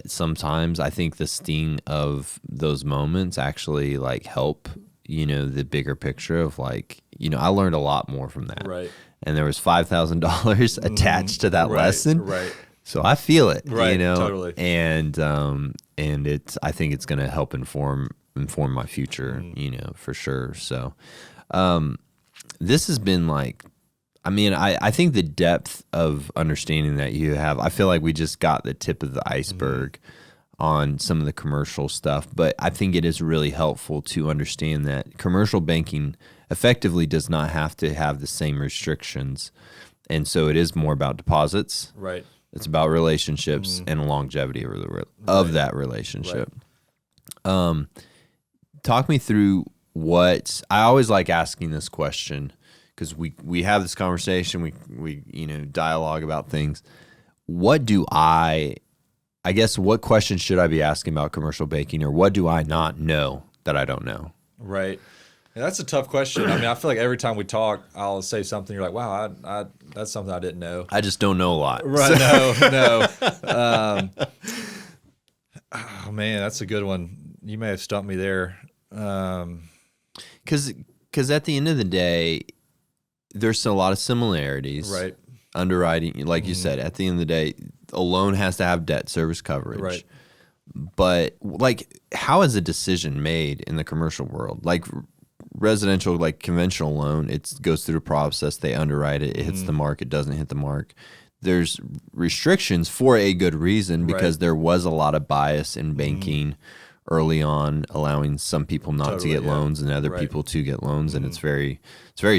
[SPEAKER 2] Sometimes I think the sting of those moments actually like help, the bigger picture of like, I learned a lot more from that.
[SPEAKER 1] Right.
[SPEAKER 2] And there was $5,000 attached to that lesson.
[SPEAKER 1] Right.
[SPEAKER 2] So I feel it,
[SPEAKER 1] Right. Totally.
[SPEAKER 2] and I think it's going to help inform my future, for sure. So, this has been like, I think the depth of understanding that you have, I feel like we just got the tip of the iceberg on some of the commercial stuff, but I think it is really helpful to understand that commercial banking effectively does not have to have the same restrictions. And so it is more about deposits.
[SPEAKER 1] Right.
[SPEAKER 2] It's about relationships and longevity of that relationship. Right. Talk me through what, I always like asking this question, because we have this conversation, we dialogue about things. What questions should I be asking about commercial banking, or what do I not know that I don't know?
[SPEAKER 1] Right. Yeah, that's a tough question. I feel like every time we talk, I'll say something. You're like, wow, that's something I didn't know.
[SPEAKER 2] I just don't know a lot.
[SPEAKER 1] Right. No. Oh man, that's a good one. You may have stumped me there.
[SPEAKER 2] Because at the end of the day, there's a lot of similarities.
[SPEAKER 1] Right.
[SPEAKER 2] Underwriting, like you said, at the end of the day, a loan has to have debt service coverage.
[SPEAKER 1] Right.
[SPEAKER 2] But like, how is a decision made in the commercial world? Like residential, like conventional loan, it goes through the process. They underwrite it. It hits the mark. It doesn't hit the mark. There's restrictions for a good reason, because there was a lot of bias in banking early on, allowing some people not to get loans and other people to get loans, and it's very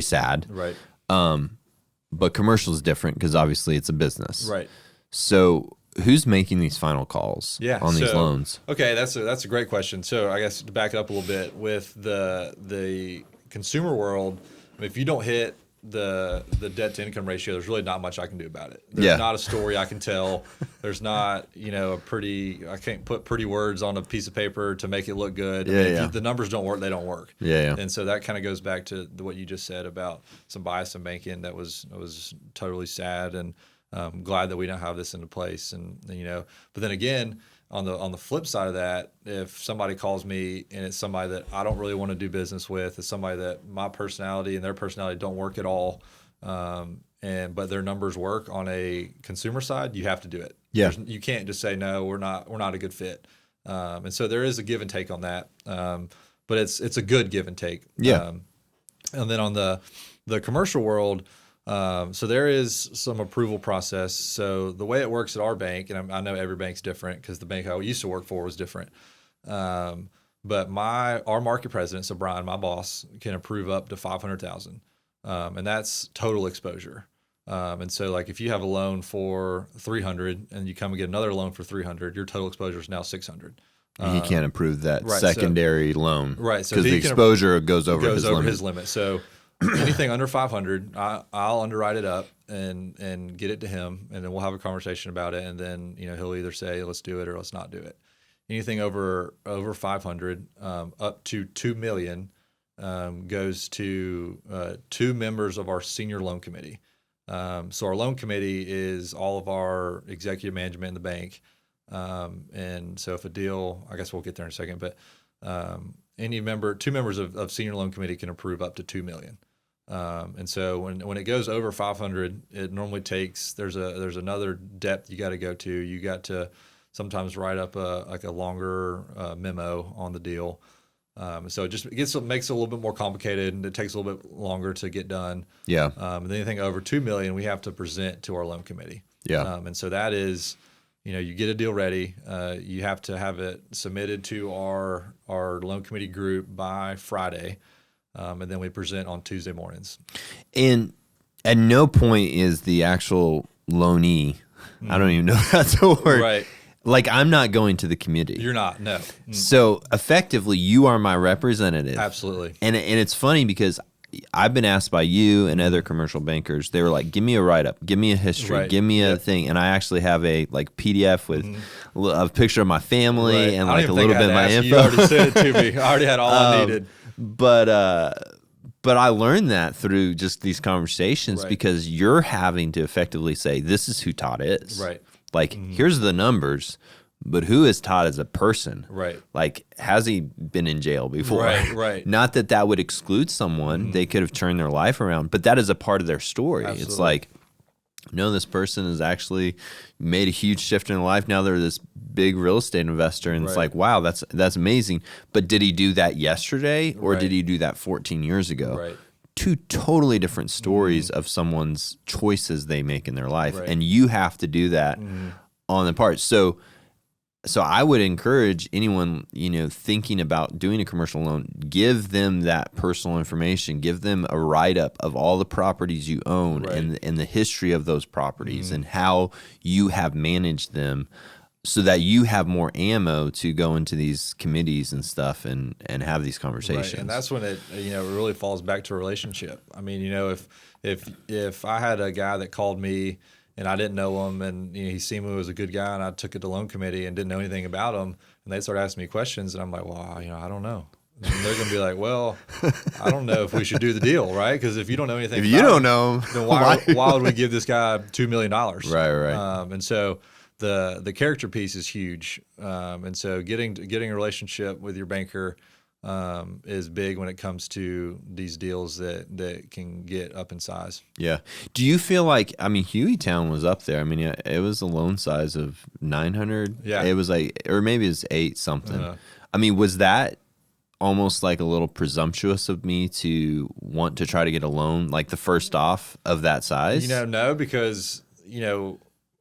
[SPEAKER 2] sad.
[SPEAKER 1] Right.
[SPEAKER 2] But commercial is different because obviously it's a business.
[SPEAKER 1] Right.
[SPEAKER 2] So who's making these final calls on these loans? Okay,
[SPEAKER 1] that's a great question. So I guess to back it up a little bit, with the consumer world, if you don't hit the debt to income ratio, there's really not much I can do about it. There's not a story I can tell. There's not, I can't put pretty words on a piece of paper to make it look good. If the numbers don't work, they don't work. And so that kind of goes back to what you just said about some bias in banking. That was totally sad, and I'm glad that we don't have this into place. And but then again, on the flip side of that, if somebody calls me and it's somebody that I don't really want to do business with, it's somebody that my personality and their personality don't work at all, but their numbers work on a consumer side, you have to do it. You can't just say no, we're not a good fit. And so there is a give and take on that, but it's a good give and take. And then on the commercial world. So there is some approval process. So the way it works at our bank, and I know every bank's different because the bank I used to work for was different. But our market president, so Brian, my boss, can approve up to $500,000, and that's total exposure. And so like if you have a loan for $300 and you come and get another loan for $300, your total exposure is now $600.
[SPEAKER 2] He can't approve that secondary loan,
[SPEAKER 1] right? So
[SPEAKER 2] because the exposure goes over his limit.
[SPEAKER 1] So anything under 500, I'll underwrite it up and get it to him, and then we'll have a conversation about it. And then he'll either say let's do it or let's not do it. Anything over 500, up to $2 million, goes to 2 members of our senior loan committee. So our loan committee is all of our executive management in the bank, and so if a deal, I guess we'll get there in a second, but 2 members of senior loan committee can approve up to $2 million. And so when it goes over 500, it normally takes, there's another depth you got to go to. You got to sometimes write up a longer memo on the deal. So it makes it a little bit more complicated, and it takes a little bit longer to get done. And anything over $2 million, we have to present to our loan committee. And so that is, you get a deal ready. You have to have it submitted to our loan committee group by Friday. And then we present on Tuesday mornings. And
[SPEAKER 2] at no point is the actual loanee, I don't even know if that's a word.
[SPEAKER 1] Right.
[SPEAKER 2] Like, I'm not going to the committee.
[SPEAKER 1] You're not, no.
[SPEAKER 2] So effectively, you are my representative.
[SPEAKER 1] Absolutely.
[SPEAKER 2] And it's funny because I've been asked by you and other commercial bankers, they were like, give me a write-up, give me a history, give me a thing. And I actually have a PDF with a picture of my family and like a little bit of my info.
[SPEAKER 1] You already sent it to me. I already had all I needed.
[SPEAKER 2] But I learned that through just these conversations because you're having to effectively say, this is who Todd is.
[SPEAKER 1] Right.
[SPEAKER 2] Like, here's the numbers, but who is Todd as a person?
[SPEAKER 1] Right.
[SPEAKER 2] Like, has he been in jail before?
[SPEAKER 1] Right.
[SPEAKER 2] Not that that would exclude someone. They could have turned their life around, but that is a part of their story.
[SPEAKER 1] Absolutely.
[SPEAKER 2] It's like, no, this person has actually made a huge shift in their life. Now they're this big real estate investor, and it's like, wow, that's amazing. But did he do that yesterday, or did he do that 14 years ago?
[SPEAKER 1] Right.
[SPEAKER 2] Two totally different stories of someone's choices they make in their life, and you have to do that on the part. So I would encourage anyone, thinking about doing a commercial loan, give them that personal information, give them a write-up of all the properties you own and the history of those properties and how you have managed them, so that you have more ammo to go into these committees and stuff and have these conversations.
[SPEAKER 1] Right. And that's when it really falls back to a relationship. I mean, if I had a guy that called me and I didn't know him, and he seemed he was a good guy, and I took it to loan committee and didn't know anything about him, and they started asking me questions, and I'm like, well, I don't know. And they're going to be like, well, I don't know if we should do the deal, right? Because if you don't know anything,
[SPEAKER 2] if you don't know,
[SPEAKER 1] then why would we give this guy $2 million?
[SPEAKER 2] Right.
[SPEAKER 1] And so the character piece is huge, and so getting a relationship with your banker is big when it comes to these deals that can get up in size.
[SPEAKER 2] Yeah. Do you feel like, Hueytown was up there. It was a loan size of 900.
[SPEAKER 1] Yeah.
[SPEAKER 2] It was or maybe it's 8 something. Was that almost like a little presumptuous of me to want to try to get a loan, like the first off of that size?
[SPEAKER 1] No, because,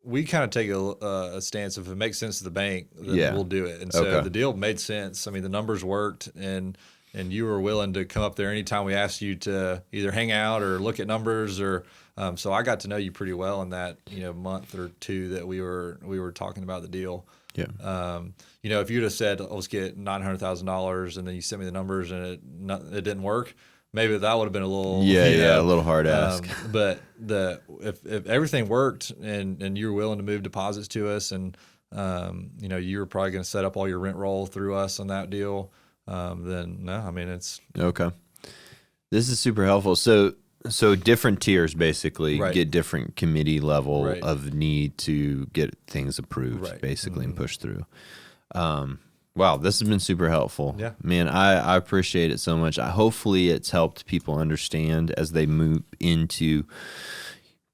[SPEAKER 1] we kind of take a stance, if it makes sense to the bank, then we'll do it. And so the deal made sense. The numbers worked, and you were willing to come up there anytime we asked you to either hang out or look at numbers, or so I got to know you pretty well in that month or two that we were talking about the deal.
[SPEAKER 2] Yeah.
[SPEAKER 1] If you'd have said, let's get $900,000, and then you sent me the numbers and it didn't work, maybe that would have been a little
[SPEAKER 2] a little hard ask.
[SPEAKER 1] But if everything worked and you were willing to move deposits to us, and you were probably going to set up all your rent roll through us on that deal, then no, it's
[SPEAKER 2] okay. This is super helpful. So different tiers basically get different committee level of need to get things approved, basically, and pushed through. Wow, this has been super helpful.
[SPEAKER 1] Yeah.
[SPEAKER 2] Man, I appreciate it so much. Hopefully it's helped people understand as they move into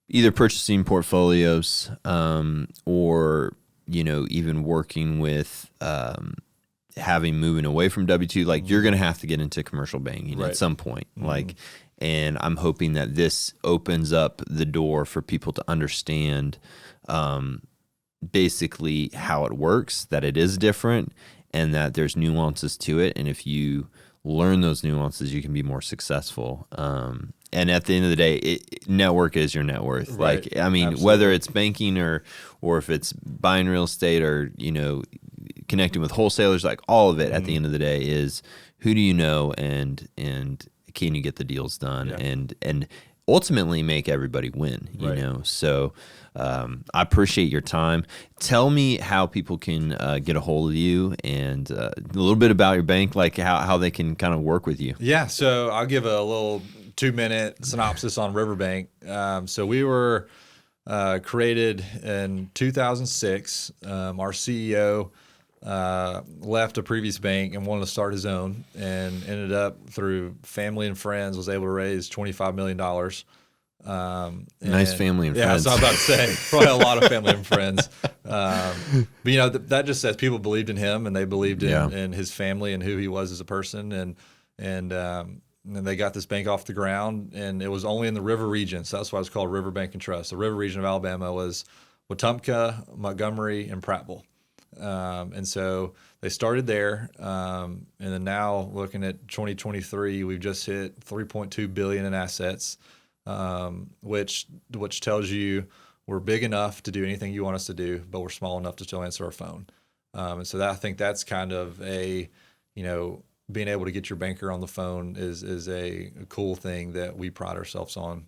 [SPEAKER 2] either purchasing portfolios or, even working with moving away from W-2. Like, you're going to have to get into commercial banking at some point. And I'm hoping that this opens up the door for people to understand basically how it works, that it is different, and that there's nuances to it. And if you learn those nuances, you can be more successful. And at the end of the day, network is your net worth.
[SPEAKER 1] Right.
[SPEAKER 2] Like,
[SPEAKER 1] Absolutely.
[SPEAKER 2] whether it's banking or if it's buying real estate or, connecting with wholesalers, like all of it at the end of the day is who do you know and can you get the deals done and ultimately make everybody win, you know? So I appreciate your time. Tell me how people can get a hold of you and a little bit about your bank, like how they can kind of work with you.
[SPEAKER 1] Yeah, so I'll give a little 2-minute synopsis on Riverbank. So we were created in 2006. Our CEO left a previous bank and wanted to start his own, and ended up through family and friends was able to raise $25 million.
[SPEAKER 2] Nice family and friends.
[SPEAKER 1] Yeah, so I was about to say probably a lot of family and friends. But that just says people believed in him, and they believed in his family and who he was as a person, and they got this bank off the ground, and it was only in the river region, so that's why it's called Riverbank and Trust. The river region of Alabama was Wetumpka, Montgomery, and Prattville. And so they started there, and then now looking at 2023, we've just hit $3.2 billion in assets, which tells you we're big enough to do anything you want us to do, but we're small enough to still answer our phone. And so I think that's kind of being able to get your banker on the phone is a cool thing that we pride ourselves on.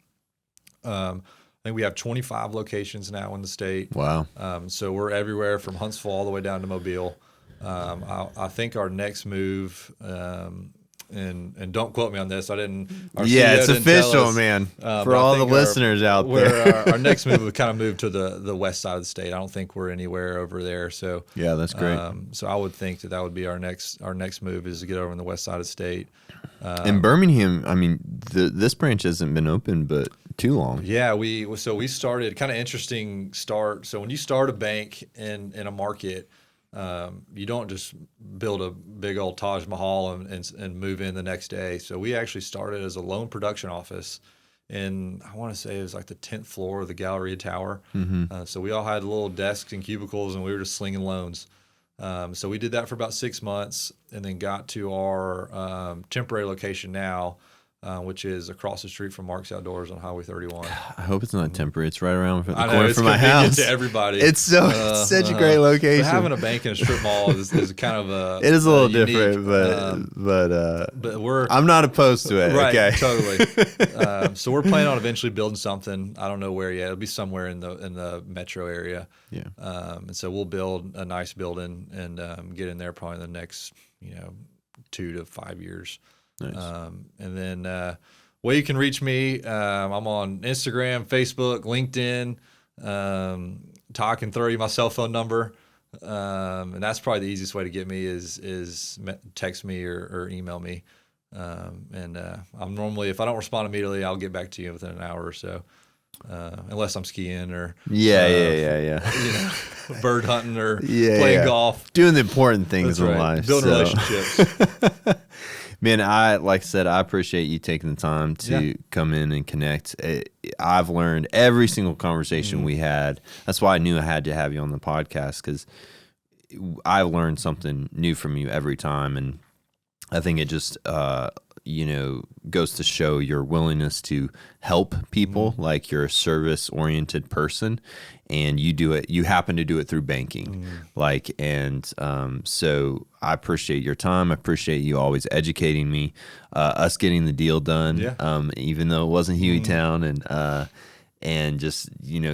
[SPEAKER 1] I think we have 25 locations now in the state.
[SPEAKER 2] Wow.
[SPEAKER 1] So we're everywhere from Huntsville all the way down to Mobile. I think our next move, and don't quote me on this. I didn't. Our
[SPEAKER 2] Yeah,
[SPEAKER 1] CEO
[SPEAKER 2] it's
[SPEAKER 1] didn't tell
[SPEAKER 2] official,
[SPEAKER 1] us,
[SPEAKER 2] man.
[SPEAKER 1] but
[SPEAKER 2] For
[SPEAKER 1] I
[SPEAKER 2] all the
[SPEAKER 1] think
[SPEAKER 2] listeners out there.
[SPEAKER 1] our next move would kind of move to the west side of the state. I don't think we're anywhere over there. So
[SPEAKER 2] Yeah, that's great.
[SPEAKER 1] So I would think that would be our next move is to get over on the west side of the state.
[SPEAKER 2] In Birmingham, I mean, this branch hasn't been open but too long.
[SPEAKER 1] Yeah, we started kind of interesting start. So when you start a bank in a market, you don't just build a big old Taj Mahal and move in the next day. So we actually started as a loan production office, and I want to say it was like the 10th floor of the Galleria Tower. So we all had little desks and cubicles, and we were just slinging loans. So we did that for about 6 months, and then got to our temporary location now, which is across the street from Mark's Outdoors on Highway 31.
[SPEAKER 2] I hope it's not temporary. It's right around the
[SPEAKER 1] I know,
[SPEAKER 2] corner
[SPEAKER 1] it's
[SPEAKER 2] from my
[SPEAKER 1] convenient
[SPEAKER 2] house.
[SPEAKER 1] to everybody.
[SPEAKER 2] It's such a great location.
[SPEAKER 1] But having a bank in a strip mall is kind of a
[SPEAKER 2] it is a little
[SPEAKER 1] unique,
[SPEAKER 2] different, but
[SPEAKER 1] we're
[SPEAKER 2] I'm not opposed to it.
[SPEAKER 1] right,
[SPEAKER 2] Okay,
[SPEAKER 1] totally. So we're planning on eventually building something. I don't know where yet. It'll be somewhere in the metro area.
[SPEAKER 2] Yeah.
[SPEAKER 1] And so we'll build a nice building and get in there probably in the next 2 to 5 years.
[SPEAKER 2] Nice.
[SPEAKER 1] And then way you can reach me, I'm on Instagram, Facebook, LinkedIn. Todd can throw you my cell phone number, and that's probably the easiest way to get me is text me or email me. And I'm normally, if I don't respond immediately, I'll get back to you within an hour or so, unless I'm skiing or
[SPEAKER 2] yeah.
[SPEAKER 1] bird hunting or playing golf,
[SPEAKER 2] doing the important things in life,
[SPEAKER 1] building relationships.
[SPEAKER 2] Man, like I said, I appreciate you taking the time to come in and connect. I've learned every single conversation we had. That's why I knew I had to have you on the podcast, because I learned something new from you every time. And I think it just, goes to show your willingness to help people. Like, you're a service-oriented person, and you do it. You happen to do it through banking. So I appreciate your time. I appreciate you always educating me, us getting the deal done, even though it wasn't Hueytown, and just,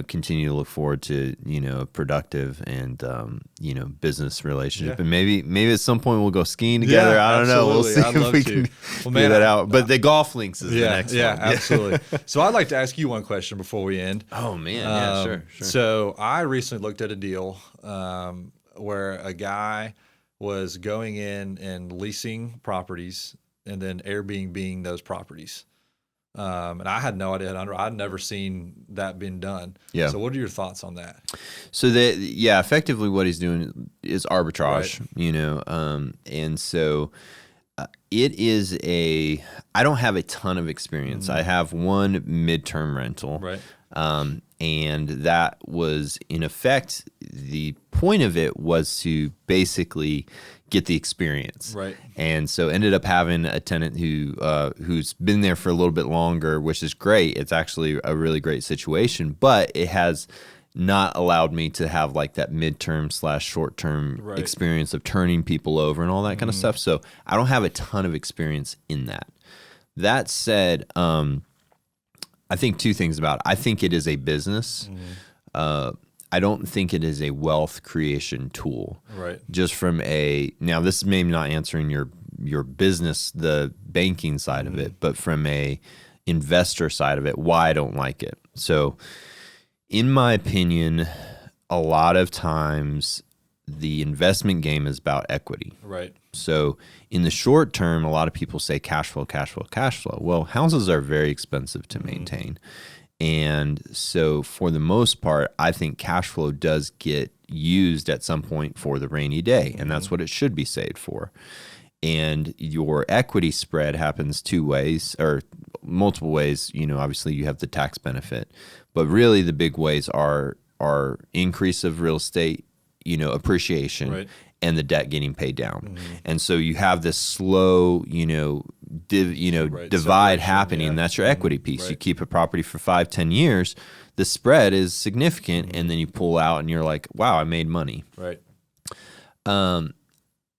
[SPEAKER 2] continue to look forward to, a productive and, business relationship. And maybe at some point we'll go skiing together.
[SPEAKER 1] Yeah,
[SPEAKER 2] I don't know. We'll see if we can figure that out. But the golf links is the next one.
[SPEAKER 1] Yeah, absolutely. So I'd like to ask you one question before we end.
[SPEAKER 2] Oh, man. Sure.
[SPEAKER 1] So I recently looked at a deal where a guy was going in and leasing properties and then Airbnb-ing those properties. And I had no idea. I'd never seen that being done.
[SPEAKER 2] Yeah.
[SPEAKER 1] So what are your thoughts on that?
[SPEAKER 2] So effectively what he's doing is arbitrage, and so it is I don't have a ton of experience. I have one midterm rental.
[SPEAKER 1] Right.
[SPEAKER 2] And that was, in effect, the point of it was to basically get the experience.
[SPEAKER 1] Right.
[SPEAKER 2] And so ended up having a tenant who's been there for a little bit longer, which is great. It's actually a really great situation, but it has not allowed me to have like that midterm / short-term experience of turning people over and all that kind of stuff. So I don't have a ton of experience in that. That said, I think two things about it. I think it is a business. I don't think it is a wealth creation tool.
[SPEAKER 1] Right.
[SPEAKER 2] Just from now this is maybe not answering your business, the banking side of it, but from a investor side of it, why I don't like it. So in my opinion, a lot of times the investment game is about equity.
[SPEAKER 1] Right.
[SPEAKER 2] So in the short term, a lot of people say cash flow, cash flow, cash flow. Well, houses are very expensive to maintain. And so for the most part, I think cash flow does get used at some point for the rainy day, and that's what it should be saved for. And your equity spread happens two ways or multiple ways. Obviously you have the tax benefit, but really the big ways are increase of real estate, appreciation, and the debt getting paid down. And so you have this slow, divide happening. And that's your equity piece. You keep a property for 5-10 years, the spread is significant, and then you pull out and you're like, wow, I made money.
[SPEAKER 1] Right.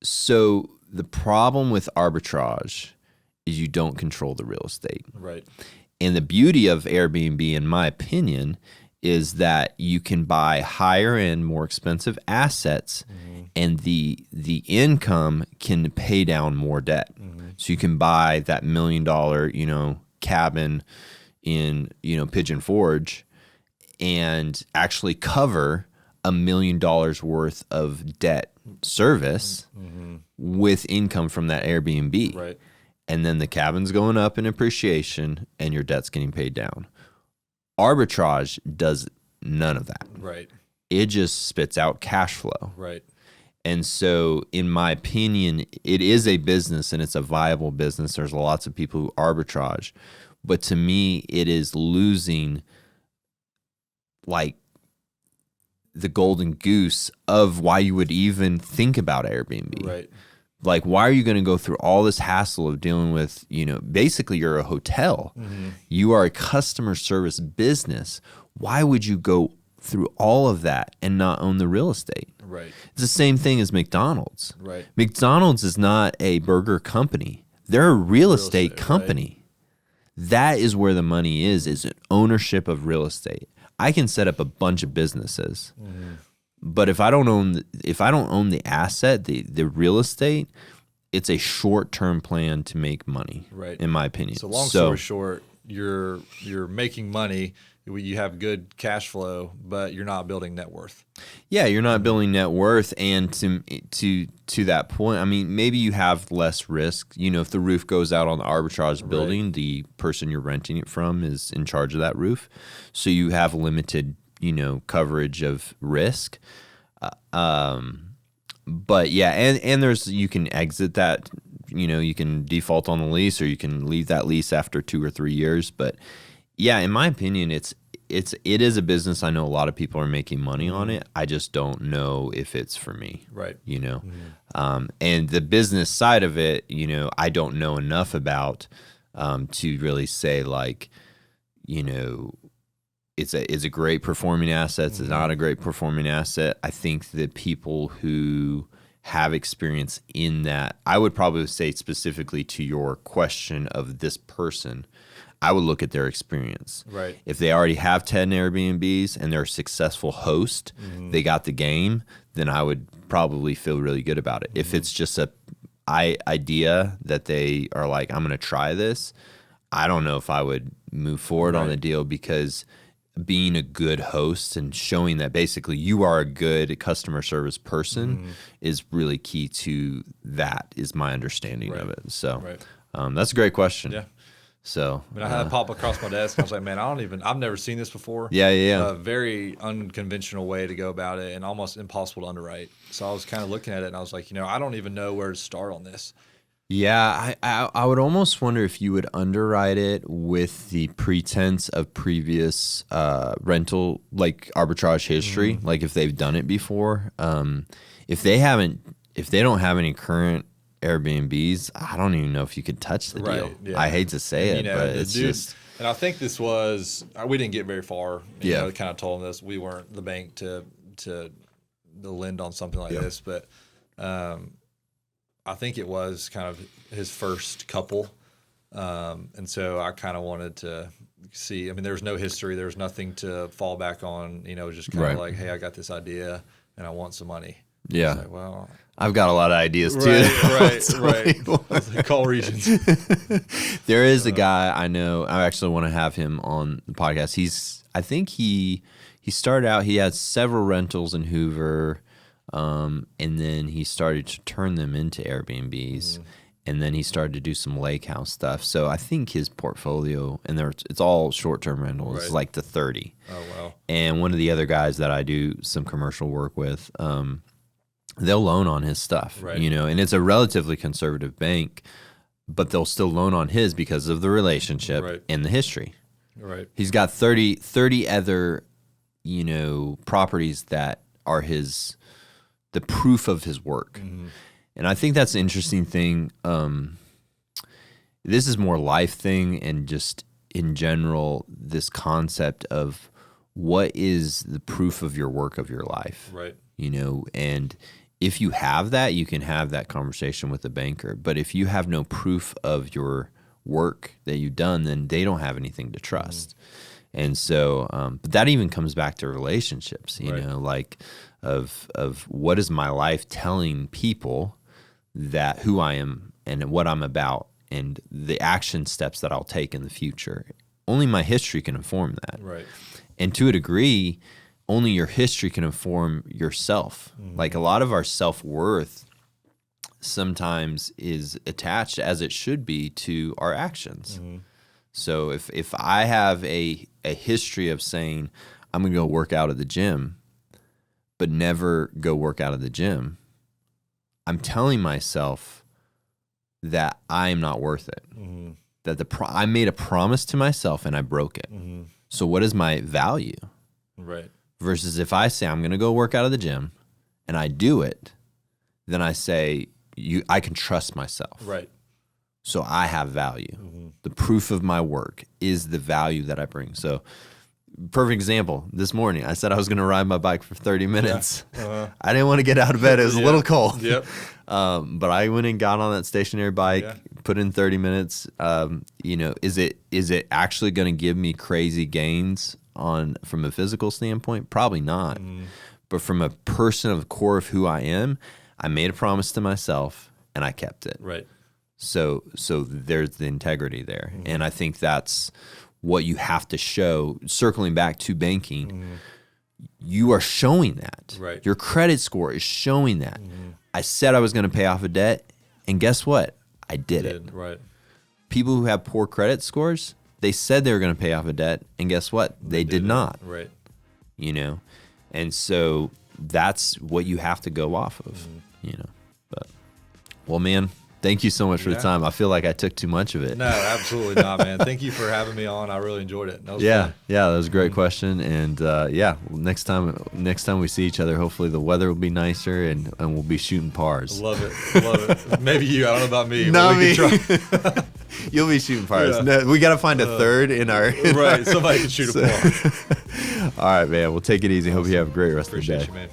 [SPEAKER 2] So the problem with arbitrage is you don't control the real estate.
[SPEAKER 1] Right.
[SPEAKER 2] And the beauty of Airbnb, in my opinion, is that you can buy higher end, more expensive assets, and the income can pay down more debt. So you can buy that $1 million, cabin in, Pigeon Forge and actually cover $1 million worth of debt service with income from that Airbnb.
[SPEAKER 1] Right.
[SPEAKER 2] And then the cabin's going up in appreciation and your debt's getting paid down. Arbitrage does none of that.
[SPEAKER 1] Right.
[SPEAKER 2] It just spits out cash flow.
[SPEAKER 1] Right.
[SPEAKER 2] And so, in my opinion, it is a business and it's a viable business. There's lots of people who arbitrage. But to me, it is losing like the golden goose of why you would even think about Airbnb.
[SPEAKER 1] Right.
[SPEAKER 2] Like, why are you going to go through all this hassle of dealing with, basically you're a hotel. You are a customer service business. Why would you go through all of that and not own the real estate?
[SPEAKER 1] Right.
[SPEAKER 2] It's the same thing as McDonald's.
[SPEAKER 1] Right.
[SPEAKER 2] McDonald's is not a burger company. They're a real estate company. Right. That is where the money is an ownership of real estate. I can set up a bunch of businesses. But if I don't own the asset, the real estate, it's a short-term plan to make money,
[SPEAKER 1] right,
[SPEAKER 2] in my opinion.
[SPEAKER 1] So long story short, you're making money, you have good cash flow, but you're not building net worth.
[SPEAKER 2] Yeah, you're not building net worth, and to that point, I mean, maybe you have less risk. If the roof goes out on the arbitrage building, right, the person you're renting it from is in charge of that roof, so you have limited coverage of risk. But yeah, and you can exit that, you can default on the lease or you can leave that lease after 2 or 3 years. But yeah, in my opinion, it is a business. I know a lot of people are making money on it. I just don't know if it's for me. Right. And the business side of it, I don't know enough about, to really say like, it's a great performing asset. It's not a great performing asset. I think that people who have experience in that, I would probably say specifically to your question of this person, I would look at their experience. Right. If they already have 10 Airbnbs and they're a successful host, they got the game, then I would probably feel really good about it. If it's just a idea that they are like, I'm going to try this, I don't know if I would move forward on the deal, because being a good host and showing that basically you are a good customer service person is really key to that, is my understanding of it. So that's a great question. Yeah. So
[SPEAKER 1] I had it pop across my desk. I was like, man, I've never seen this before.
[SPEAKER 2] Yeah.
[SPEAKER 1] A very unconventional way to go about it and almost impossible to underwrite. So I was kind of looking at it and I was like, I don't even know where to start on this.
[SPEAKER 2] Yeah, I would almost wonder if you would underwrite it with the pretense of previous rental, like arbitrage history, like if they've done it before. If they don't have any current Airbnbs, I don't even know if you could touch the deal. Yeah. I hate to say it, but it's just.
[SPEAKER 1] And I think this was, we didn't get very far. Kind of told us we weren't the bank to lend on something like this, but. I think it was kind of his first couple. And so I kind of wanted to see, there's no history. There's nothing to fall back on, just kind of like, hey, I got this idea and I want some money.
[SPEAKER 2] Yeah.
[SPEAKER 1] Like, well,
[SPEAKER 2] I've got a lot of ideas too.
[SPEAKER 1] Right. Call Regions.
[SPEAKER 2] There is a guy I know, I actually want to have him on the podcast. I think he started out, he had several rentals in Hoover. And then he started to turn them into Airbnbs, and then he started to do some lake house stuff. So I think his portfolio, and it's all short-term rentals, is like the 30.
[SPEAKER 1] Oh, wow.
[SPEAKER 2] And one of the other guys that I do some commercial work with, they'll loan on his stuff, and it's a relatively conservative bank, but they'll still loan on his because of the relationship and the history. Right. He's got 30 other, properties that are the proof of his work. And I think that's an interesting thing. This is more life thing, and just in general, this concept of what is the proof of your work of your life, and if you have that, you can have that conversation with the banker. But if you have no proof of your work that you've done, then they don't have anything to trust. And so, but that even comes back to relationships, like of what is my life telling people that who I am and what I'm about and the action steps that I'll take in the future. Only my history can inform that.
[SPEAKER 1] Right.
[SPEAKER 2] And to a degree, only your history can inform yourself. Like a lot of our self-worth sometimes is attached, as it should be, to our actions. So if I have a history of saying, I'm going to go work out at the gym, but never go work out at the gym, I'm telling myself that I am not worth it. That I made a promise to myself and I broke it. So what is my value?
[SPEAKER 1] Right.
[SPEAKER 2] Versus if I say I'm going to go work out at the gym and I do it, then I say I can trust myself.
[SPEAKER 1] Right.
[SPEAKER 2] So I have value. The proof of my work is the value that I bring. So perfect example, this morning I said I was going to ride my bike for 30 minutes. I didn't want to get out of bed. It was a little cold.
[SPEAKER 1] Yep.
[SPEAKER 2] But I went and got on that stationary bike, put in 30 minutes. Is it actually going to give me crazy gains from a physical standpoint? Probably not. But from a person of the core of who I am, I made a promise to myself and I kept it.
[SPEAKER 1] Right.
[SPEAKER 2] So there's the integrity there. And I think that's what you have to show. Circling back to banking, you are showing that.
[SPEAKER 1] Right.
[SPEAKER 2] Your credit score is showing that. I said I was going to pay off a debt, and guess what? I did it.
[SPEAKER 1] Right.
[SPEAKER 2] People who have poor credit scores, they said they were going to pay off a debt, and guess what? They did not.
[SPEAKER 1] Right.
[SPEAKER 2] And so that's what you have to go off of. But well, man, thank you so much for the time. I feel like I took too much of it.
[SPEAKER 1] No, absolutely not, man. Thank you for having me on. I really enjoyed it. That was fun.
[SPEAKER 2] That was a great question. And next time we see each other, hopefully the weather will be nicer and we'll be shooting pars.
[SPEAKER 1] Love it. Maybe you. I don't know about me.
[SPEAKER 2] Not me. You'll be shooting pars.
[SPEAKER 1] Yeah.
[SPEAKER 2] No, we got to find a third in our.
[SPEAKER 1] Right. Somebody can shoot a par.
[SPEAKER 2] All right, man. We'll take it easy. Hope you have a great rest of the day.
[SPEAKER 1] Appreciate you, man.